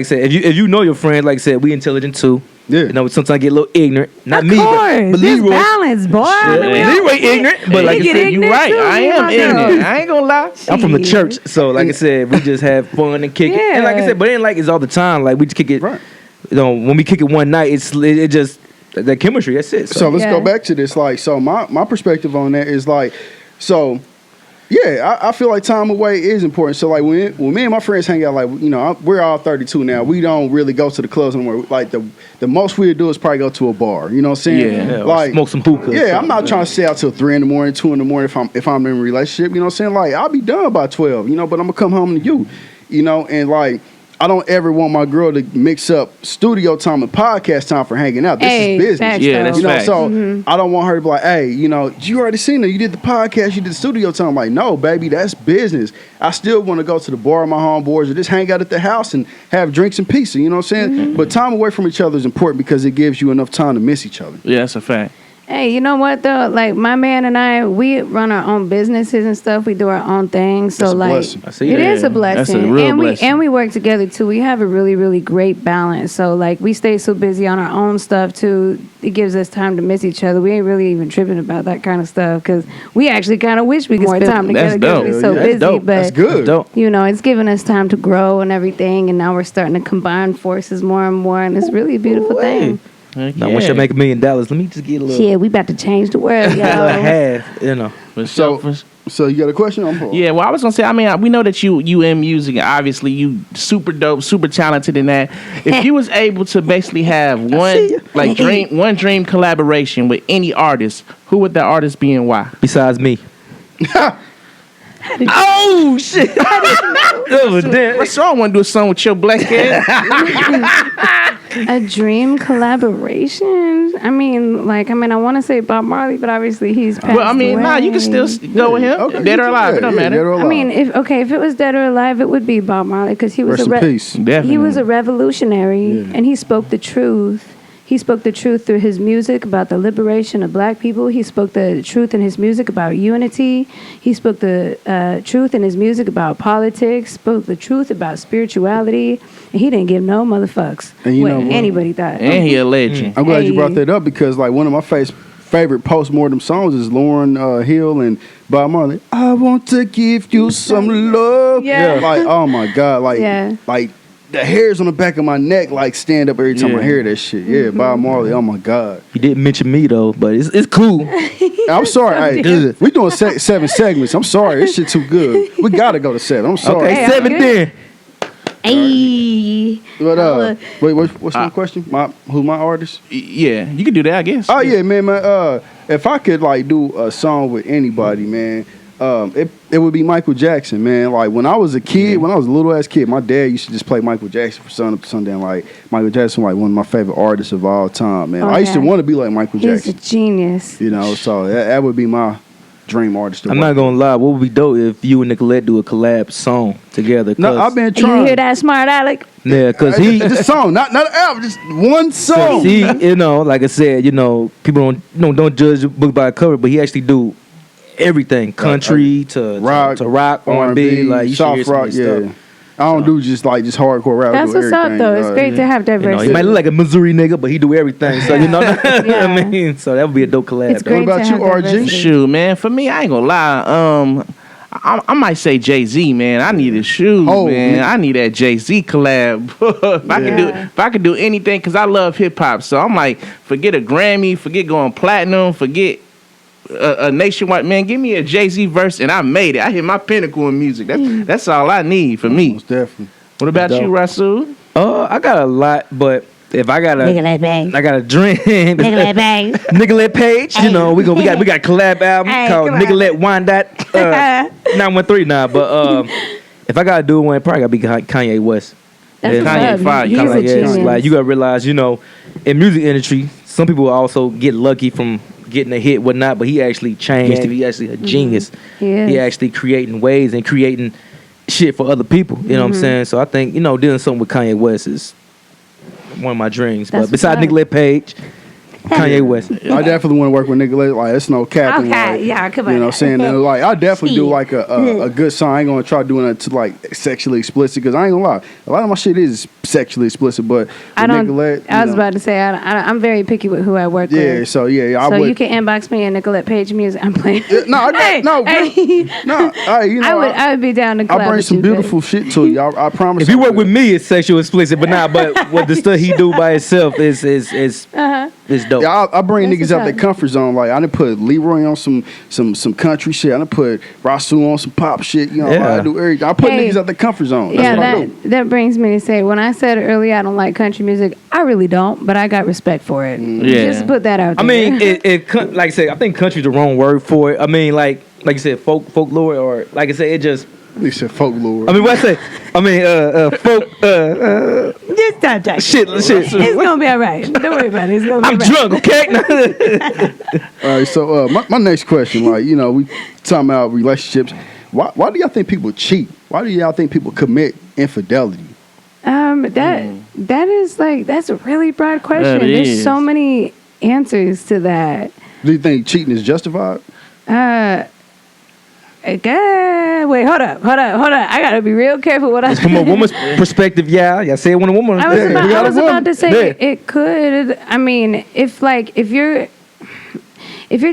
said, if you know your friend, like I said, we intelligent too. Yeah. You know, sometimes get a little ignorant. Not me, but Leroy. Balance, boy. Leroy ignorant, but like I said, you're right. I am ignorant. I ain't gonna lie. I'm from the church, so like I said, we just have fun and kick it. And like I said, but it ain't like it's all the time. Like we just kick it. Right. You know, when we kick it one night, it just that chemistry. That's it. So let's go back to this. Like, so my perspective on that is like, so. Yeah, I feel like time away is important. So like when me and my friends hang out, like, you know, we're all 32 now. We don't really go to the clubs anymore. Like the most we do is probably go to a bar. You know what I'm saying? Yeah, like smoke some hookah. Yeah, I'm not trying to stay out till 3 in the morning, 2 in the morning if I'm in a relationship. You know what I'm saying? Like I'll be done by 12. You know, but I'm gonna come home to you. You know, and like. I don't ever want my girl to mix up studio time and podcast time for hanging out. This is business. Yeah, that's facts. So I don't want her to be like, hey, you know, you already seen it. You did the podcast, you did the studio time. I'm like, no, baby, that's business. I still want to go to the bar with my homeboys or just hang out at the house and have drinks and pizza. You know what I'm saying? But time away from each other is important because it gives you enough time to miss each other. Yeah, that's a fact. Hey, you know what though? Like my man and I, we run our own businesses and stuff. We do our own things. So like, it is a blessing. That's a real blessing. We work together too. We have a really, really great balance. So like, we stay so busy on our own stuff too. It gives us time to miss each other. We ain't really even tripping about that kind of stuff because we actually kind of wish we could spend time together because we're so busy. But that's good. You know, it's giving us time to grow and everything. And now we're starting to combine forces more and more, and it's really a beautiful thing. Now, once you make $1 million, let me just get a little. Yeah, we about to change the world, y'all. Half, you know. So you got a question? Yeah, well, I was gonna say. I mean, we know that you in music. Obviously, you super dope, super talented in that. If you was able to basically have one dream collaboration with any artist, who would that artist be and why? Besides me. Oh shit! What's wrong? Want to do a song with your black head? A dream collaboration? I want to say Bob Marley, but obviously he's passed away. You can still go with him. Okay, dead or alive, it don't matter. I mean, if it was dead or alive, it would be Bob Marley because he was he was a revolutionary and he spoke the truth. He spoke the truth through his music about the liberation of black people. He spoke the truth in his music about unity. He spoke the truth in his music about politics, spoke the truth about spirituality. And he didn't give no motherfucks what anybody thought. And he a legend. I'm glad you brought that up because like one of my favorite post-mortem songs is Lauryn Hill and Bob Marley. I want to give you some love. Yeah. Like, oh my God. Like the hairs on the back of my neck like stand up every time I hear that shit. Yeah, Bob Marley. Oh my God. You didn't mention me though, but it's cool. I'm sorry. We doing 7 segments. I'm sorry. This shit too good. We gotta go to 7. I'm sorry. Okay, 7 then. Hey. But wait, what's my question? Who's my artist? Yeah, you can do that, I guess. Oh yeah, man. If I could like do a song with anybody, man. It would be Michael Jackson, man. Like when I was a kid, when I was a little ass kid, my dad used to just play Michael Jackson from sun up to sundown. Like Michael Jackson, like one of my favorite artists of all time, man. I used to want to be like Michael Jackson. He's a genius. You know, so that would be my dream artist. I'm not gonna lie. What would be dope if you and Nicolette do a collab song together? No, I've been trying. You hear that, smart Alec? Yeah, cause he just song, not an album, just one song. he, like I said, people don't judge a book by a cover, but he actually do everything, country to rock, R&B, like you soft rock, stuff. I don't do just hardcore rap. That's what's up, though. It's great to have diversity. He might look like a Missouri nigga, but he do everything. So I mean, so that would be a dope collab. It's great what about you, RG? Shoot, man. For me, I ain't gonna lie. I might say Jay-Z, man. I need a shoe, man. I need that Jay-Z collab. If I could do anything, because I love hip hop, so I'm like, forget a Grammy, forget going platinum, forget a nationwide, man. Give me a Jay-Z verse, and I made it. I hit my pinnacle in music. That's all I need for me. Most definitely. What about you, Rasul? I got a lot, but if I got Nicolette Paige. I got a dream. Nicolette Paige. Nicolette Paige. We got a collab album called Nicolette Wyandotte 913 now. But if I gotta do one, it probably gotta be Kanye West. That's Kanye fire. He's a genius. Like you gotta realize, in music industry, some people also get lucky from getting a hit, whatnot, but he actually changed. He actually a genius. He actually creating waves and creating shit for other people. You know what I'm saying? So I think doing something with Kanye West is one of my dreams. That's but besides Nicolette Paige, Kanye West. I definitely want to work with Nicolette. Like, it's no capping. Okay, come on. You know what I'm saying? And, I definitely do like a good song. I ain't gonna try doing it to sexually explicit, because I ain't gonna lie, a lot of my shit is sexually explicit. But Nicolette, I was about to say I'm very picky with who I work with. Yeah, so you can inbox me and Nicolette Paige music. I'm playing. I would be down to collab. I bring some beautiful shit to you. I promise. If you work with me, it's sexual explicit, but what the stuff he do by itself is dope. Yeah, I bring niggas out their comfort zone. Like, I done put Leroy on some country shit. I done put Rasul on some pop shit. I do everything. I put niggas out their comfort zone. That's what I do. That brings me to say, when I said earlier I don't like country music, I really don't, but I got respect for it. Yeah. Just put that out there. I mean, like I said, I think country's the wrong word for it. I mean, like you said, folklore, or like I said, it just. You said folklore. I mean, what I say? I mean, folk. Just stop that. Shit. It's gonna be all right. Don't worry about it. It's gonna be I'm all right. drunk, okay? All right. So my next question, we talking about relationships. Why do y'all think people cheat? Why do y'all think people commit infidelity? That is that's a really broad question. There's so many answers to that. Do you think cheating is justified? Wait, hold up. I gotta be real careful what I say. From a woman's perspective, I say it when a woman. I was about to say it could. I mean, if you're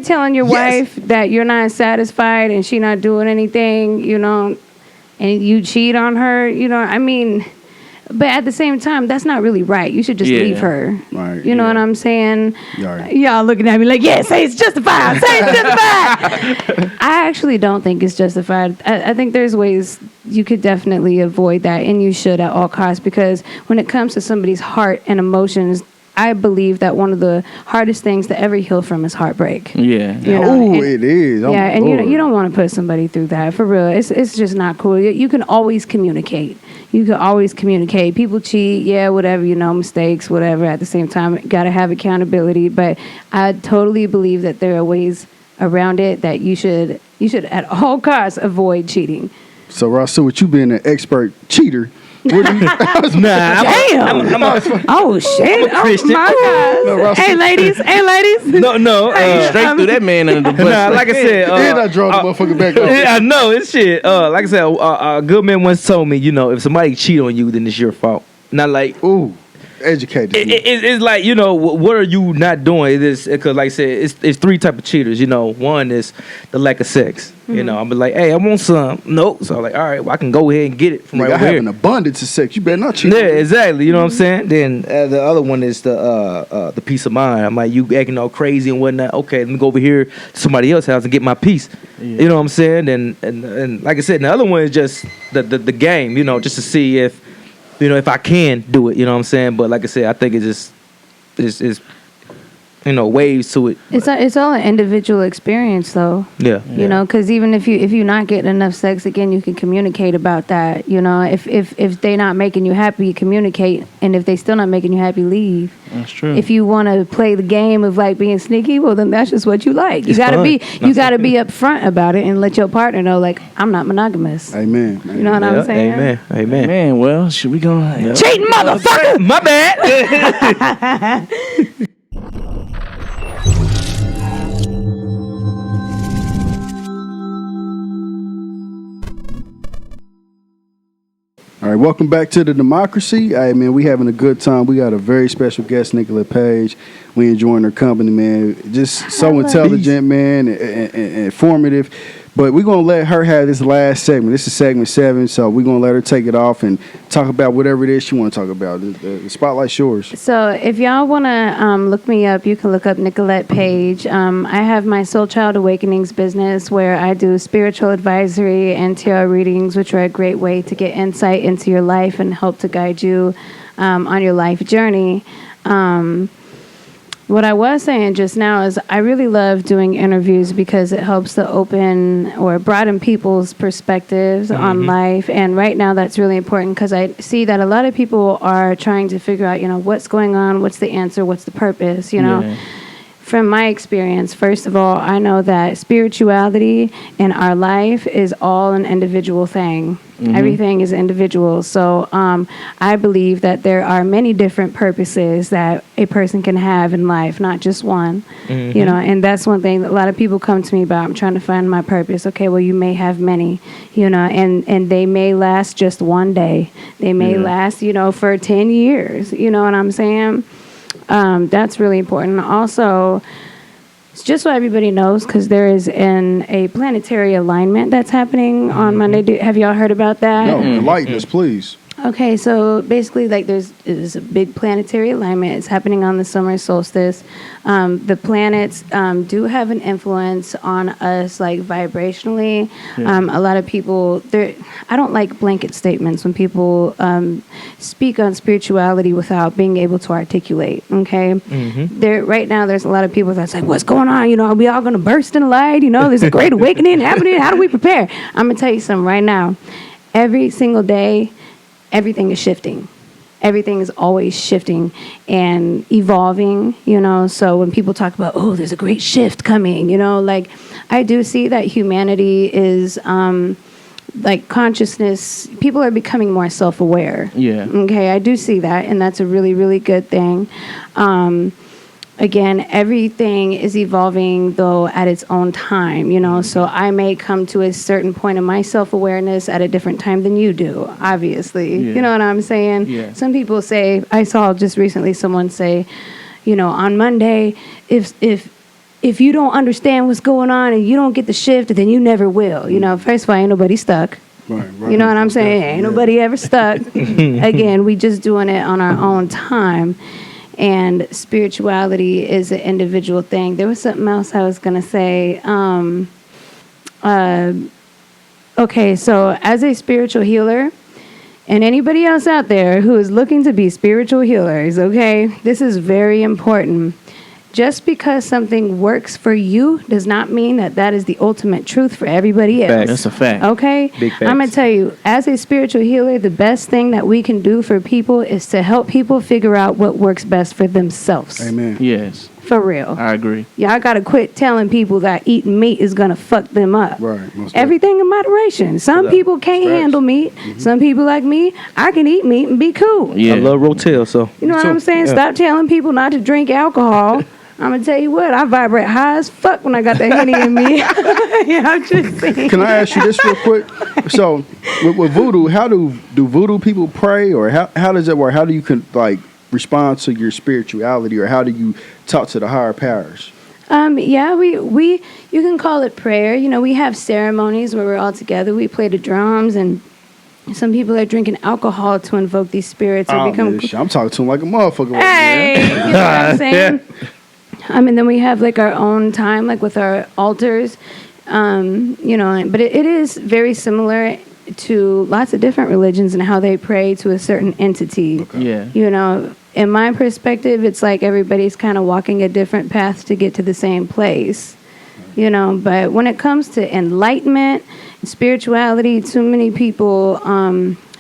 telling your wife that you're not satisfied and she's not doing anything, and you cheat on her, I mean. But at the same time, that's not really right. You should just leave her. Right. You know what I'm saying? Right. Y'all looking at me like, say it's justified. Say it's justified. I actually don't think it's justified. I think there's ways you could definitely avoid that, and you should at all costs, because when it comes to somebody's heart and emotions, I believe that one of the hardest things to ever heal from is heartbreak. Yeah. It is. And you don't want to put somebody through that, for real. It's just not cool. You can always communicate. People cheat, whatever, mistakes, whatever. At the same time, got to have accountability. But I totally believe that there are ways around it that you should at all costs avoid cheating. So, Rasul, with you being an expert cheater, what do you? Damn! Oh shit! Oh Christian. my God! Hey ladies! No. Straight through that man under the bus. Like I said, and I drove the motherfucker back up. Yeah, I know it's shit. Like I said, a good man once told me, if somebody cheat on you, then it's your fault. Not like educated. It's like, what are you not doing? It is because, like I said, it's three type of cheaters. One is the lack of sex. I'm like, hey, I want some. Nope. So I'm like, all right, well, I can go ahead and get it from right I over have here. an abundance of sex. You better not cheat. Yeah, exactly. You know what I'm saying? Then the other one is the peace of mind. I'm like, you acting all crazy and whatnot. Okay, let me go over here to somebody else's house and get my peace. Yeah. You know what I'm saying? And like I said, the other one is just the game. Just to see if I can do it. You know what I'm saying? But like I said, I think it's waves to it. It's all an individual experience, though. Yeah. You know, because even if you're not getting enough sex, again, you can communicate about that. You know, if they're not making you happy, you communicate, and if they still not making you happy, leave. That's true. If you want to play the game of like being sneaky, well, then that's just what you like. You gotta be upfront about it and let your partner know, like, I'm not monogamous. Amen. You know what I'm saying? Amen. Man, well, should we go? Cheating motherfucker! My bad. All right, welcome back to the Demxcrazy. Hey, man, we having a good time. We got a very special guest, Nicolette Paige. We enjoying her company, man. Just so intelligent, man, and informative. But we're going to let her have this last segment. This is segment 7, so we're going to let her take it off and talk about whatever it is she want to talk about. The spotlight's yours. So if y'all want to look me up, you can look up Nicolette Paige. I have my Soul Child Awakenings business where I do spiritual advisory and tarot readings, which are a great way to get insight into your life and help to guide you on your life journey. What I was saying just now is I really love doing interviews because it helps to open or broaden people's perspectives on life. And right now that's really important because I see that a lot of people are trying to figure out, what's going on, what's the answer, what's the purpose, Yeah. From my experience, first of all, I know that spirituality in our life is all an individual thing. Everything is individual. So I believe that there are many different purposes that a person can have in life, not just one. And that's one thing that a lot of people come to me about. I'm trying to find my purpose. Okay, well, you may have many, and they may last just one day. They may last, for 10 years. You know what I'm saying? That's really important. Also, just so everybody knows, because there is a planetary alignment that's happening on Monday. Have y'all heard about that? No, enlighten us, please. Okay, so basically, like, there's a big planetary alignment. It's happening on the summer solstice. The planets do have an influence on us, like, vibrationally. A lot of people, I don't like blanket statements when people speak on spirituality without being able to articulate, okay? Right now, there's a lot of people that's like, what's going on? Are we all going to burst in light? There's a great awakening happening. How do we prepare? I'm going to tell you something right now. Every single day, everything is shifting. Everything is always shifting and evolving, So when people talk about, there's a great shift coming, I do see that humanity is, consciousness, people are becoming more self-aware. Yeah. Okay, I do see that, and that's a really, really good thing. Again, everything is evolving, though, at its own time, So I may come to a certain point of my self-awareness at a different time than you do, obviously. Yeah. You know what I'm saying? Yeah. Some people say, I saw just recently someone say, on Monday, if you don't understand what's going on and you don't get the shift, then you never will. First of all, ain't nobody stuck. Right. You know what I'm saying? Ain't nobody ever stuck. Again, we just doing it on our own time. And spirituality is an individual thing. There was something else I was going to say. Okay, so as a spiritual healer, and anybody else out there who is looking to be spiritual healers, okay, this is very important. Just because something works for you does not mean that is the ultimate truth for everybody else. That's a fact. Okay? Big facts. I'm going to tell you, as a spiritual healer, the best thing that we can do for people is to help people figure out what works best for themselves. Amen. Yes. For real. I agree. Y'all got to quit telling people that eating meat is going to fuck them up. Right. Most Everything in moderation. Some people can't handle meat. Some people like me, I can eat meat and be cool. Yeah. I love Rotel, so. You know what I'm saying? Yeah. Stop telling people not to drink alcohol. I'm going to tell you what, I vibrate high as fuck when I got the Henny in me. Yeah, I'm just saying. Can I ask you this real quick? So, with voodoo, how do voodoo people pray, or how does that work? How do you respond to your spirituality, or how do you talk to the higher powers? Yeah, we you can call it prayer. We have ceremonies where we're all together. We play the drums, and some people are drinking alcohol to invoke these spirits. I'm talking to him like a motherfucker. Hey, you know what I'm saying? And then we have our own time, with our altars, but it is very similar to lots of different religions and how they pray to a certain entity. Okay. Yeah. in my perspective, it's like everybody's kind of walking a different path to get to the same place, you know. But when it comes to enlightenment, spirituality, too many people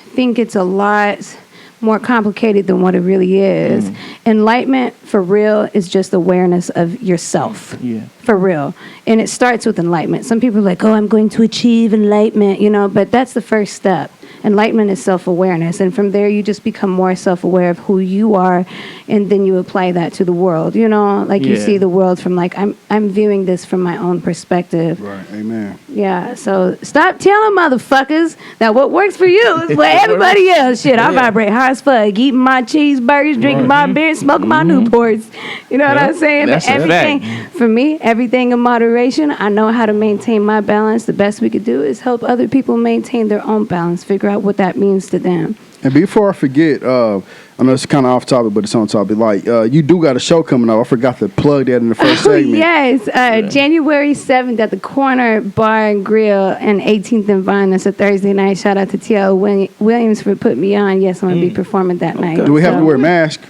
think it's a lot more complicated than what it really is. Enlightenment, for real, is just awareness of yourself. Yeah. For real. And it starts with enlightenment. Some people are like, oh, I'm going to achieve enlightenment, you know, but that's the first step. Enlightenment is self-awareness, and from there you just become more self-aware of who you are, and then you apply that to the world, you know, like you see the world from like, I'm viewing this from my own perspective. Right, amen. Yeah, so stop telling motherfuckers that what works for you is what everybody else. Shit, I vibrate high as fuck, eating my cheeseburgers, drinking my beer, smoking my Newports. You know what I'm saying? That's But everything, for me, everything in moderation. I know how to maintain my balance. The best we could do is help other people maintain their own balance, figure out what that means to them. And before I forget, I know it's kind of off topic, but it's on topic. Like, you do got a show coming up. I forgot to plug that in the first segment. Yes, January 7th at the Corner Bar and Grill and 18th and Vine. That's a Thursday night. Shout out to T.L. Williams for putting me on. Yes, I'm going to be performing that night. Do we have to wear a mask?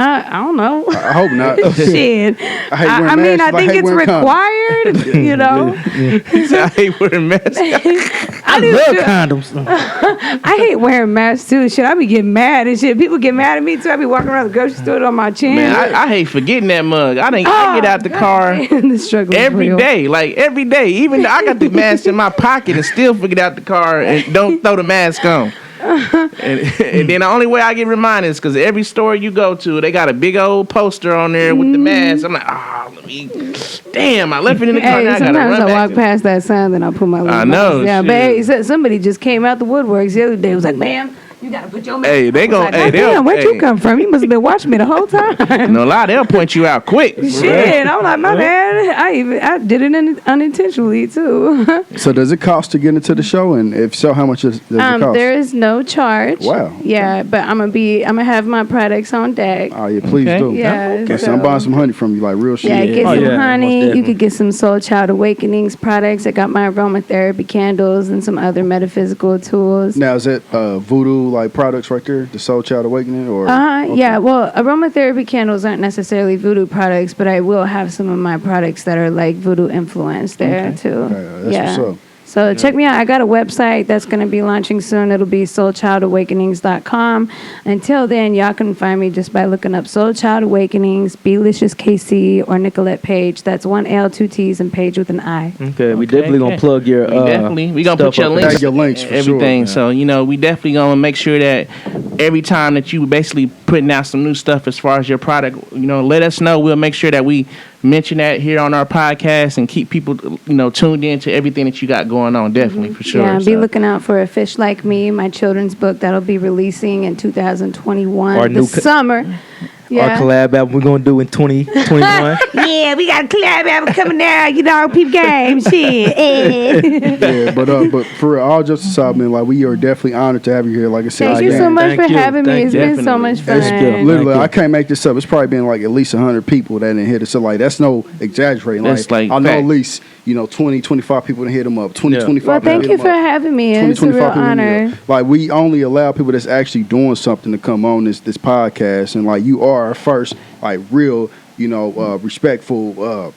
I don't know. I hope not. Shit. I mean, I think it's required, you know. I hate wearing masks. I love condoms. I hate wearing masks too. Shit, I be getting mad and shit. People get mad at me too. I be walking around the grocery store on my chin. Man, I hate forgetting that mug. I get out the car the struggle every day. Like every day. Even though I got the mask in my pocket and still forget out the car and don't throw the mask on. And then the only way I get reminded is because every store you go to, they got a big old poster on there with the mask. I'm like, damn, I left it in the car. Hey, sometimes I walk past that sign, then I put my little mask down. But hey, somebody just came out the woodworks the other day. It was like, ma'am, you gotta put your mask. Hey, they gon' like, damn, where'd you come from? You must have been watching me the whole time. No lie, they'll point you out quick. Shit, I'm like, my bad. I did it unintentionally too. So does it cost to get into the show? And if so, how much does it cost? There is no charge. Wow. Yeah, but I'm gonna have my products on deck. Oh yeah, please do. Yeah. Okay, so I'm buying some honey from you, like real shit. Yeah, get some most honey. You definitely. could get some Soul Child Awakenings products. I got my aromatherapy candles and some other metaphysical tools. Now is that voodoo like products right there, the Soul Child Awakening, or? Yeah. Well, aromatherapy candles aren't necessarily voodoo products, but I will have some of my products that are like voodoo influenced there too. Okay, that's what's up. So check me out. I got a website that's going to be launching soon. It'll be soulchildawakenings.com. Until then, y'all can find me just by looking up Soul Child Awakenings, Belicious KC, or Nicolette Paige. That's 1 L, 2 T's, and Paige with an I. Okay, we definitely gonna plug your. We gonna put your links, your links for everything. Sure. So we definitely gonna make sure that every time that you basically putting out some new stuff as far as your product, let us know. We'll make sure that we mention that here on our podcast and keep people, tuned in to everything that you got going on. Definitely, for sure. Yeah, and be looking out for A Fish Like Me, my children's book that'll be releasing in 2021, summer. Our collab album we're gonna do in 2021. Yeah, we got a collab album coming out. Peep game, shit. Yeah, but for real, all jokes aside, man, like we are definitely honored to have you here. Like I said, Thank you so much for having me. It's been so much fun. Literally, I can't make this up. It's probably been like at least 100 people that didn't hit it. So like that's no exaggerating. That's like I know at least 20, 25 people to hit them up. 20, 25 Well, people. thank you for having me. It's a real honor. Like we only allow people that's actually doing something to come on this podcast, and like you are our first like real respectful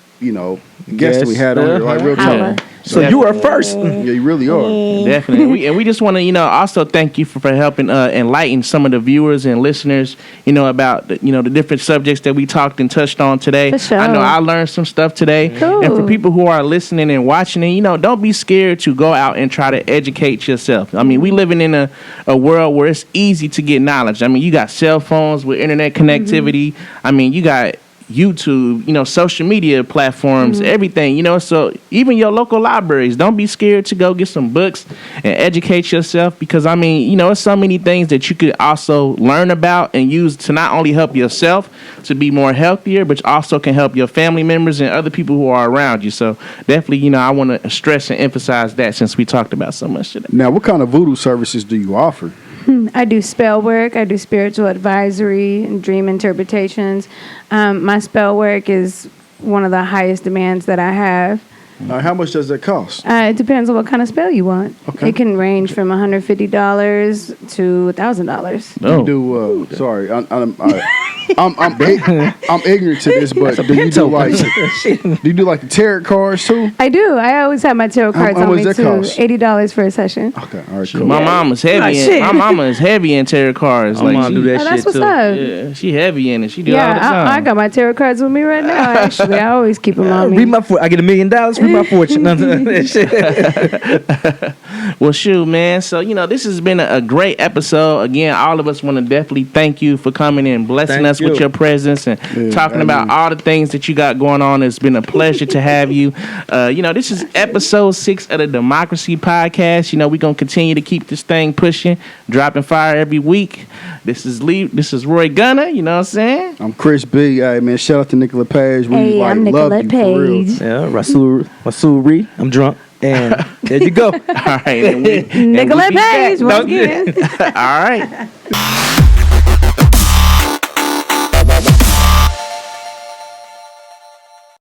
guest that we had on here, like real talk. So you are first. Yeah, you really are. Definitely. We just want to, also thank you for helping enlighten some of the viewers and listeners, about the different subjects that we talked and touched on today. For sure. I know I learned some stuff today. Cool. And for people who are listening and watching it, don't be scared to go out and try to educate yourself. I mean, we living in a world where it's easy to get knowledge. I mean, you got cell phones with internet connectivity. I mean, you got YouTube, social media platforms, everything, so even your local libraries, don't be scared to go get some books and educate yourself, because it's so many things that you could also learn about and use to not only help yourself to be more healthier, but also can help your family members and other people who are around you. So definitely, I want to stress and emphasize that since we talked about so much today. Now, what kind of voodoo services do you offer? I do spell work. I do spiritual advisory and dream interpretations. My spell work is one of the highest demands that I have. How much does that cost? It depends on what kind of spell you want. Okay. It can range from $150 to $1,000. Oh. You do. Sorry, I'm ignorant to this, but do you do like the tarot cards too? I do. I always have my tarot cards How on much me that too. cost? $80 for a session. Okay, all right, cool. My mama's heavy. My mama is heavy in tarot cards. My mom do that Oh, that's shit what's too. up. Yeah, she heavy in it. She do all the Yeah, time. I got my tarot cards with me right now. Actually, I always keep them on me. Read my I get $1 million. Read my fortune. Well, shoot, man. So, this has been a great episode. Again, all of us want to definitely thank you for coming in, blessing Thank us with you. your presence and talking about all the things that you got going on. It's been a pleasure to have you. This is episode 6 of the Demxcrazy podcast. We're going to continue to keep this thing pushing, dropping fire every week. This is Roy Gunner, you know what I'm saying? I'm Chris B. Hey, man, shout out to Nicolette Paige. We I'm love Nicolette you, for real. Paige. Yeah, Rasul Ree. I'm drunk. And there you go. All right. And we Nicolette be back. Paige, once again. All right.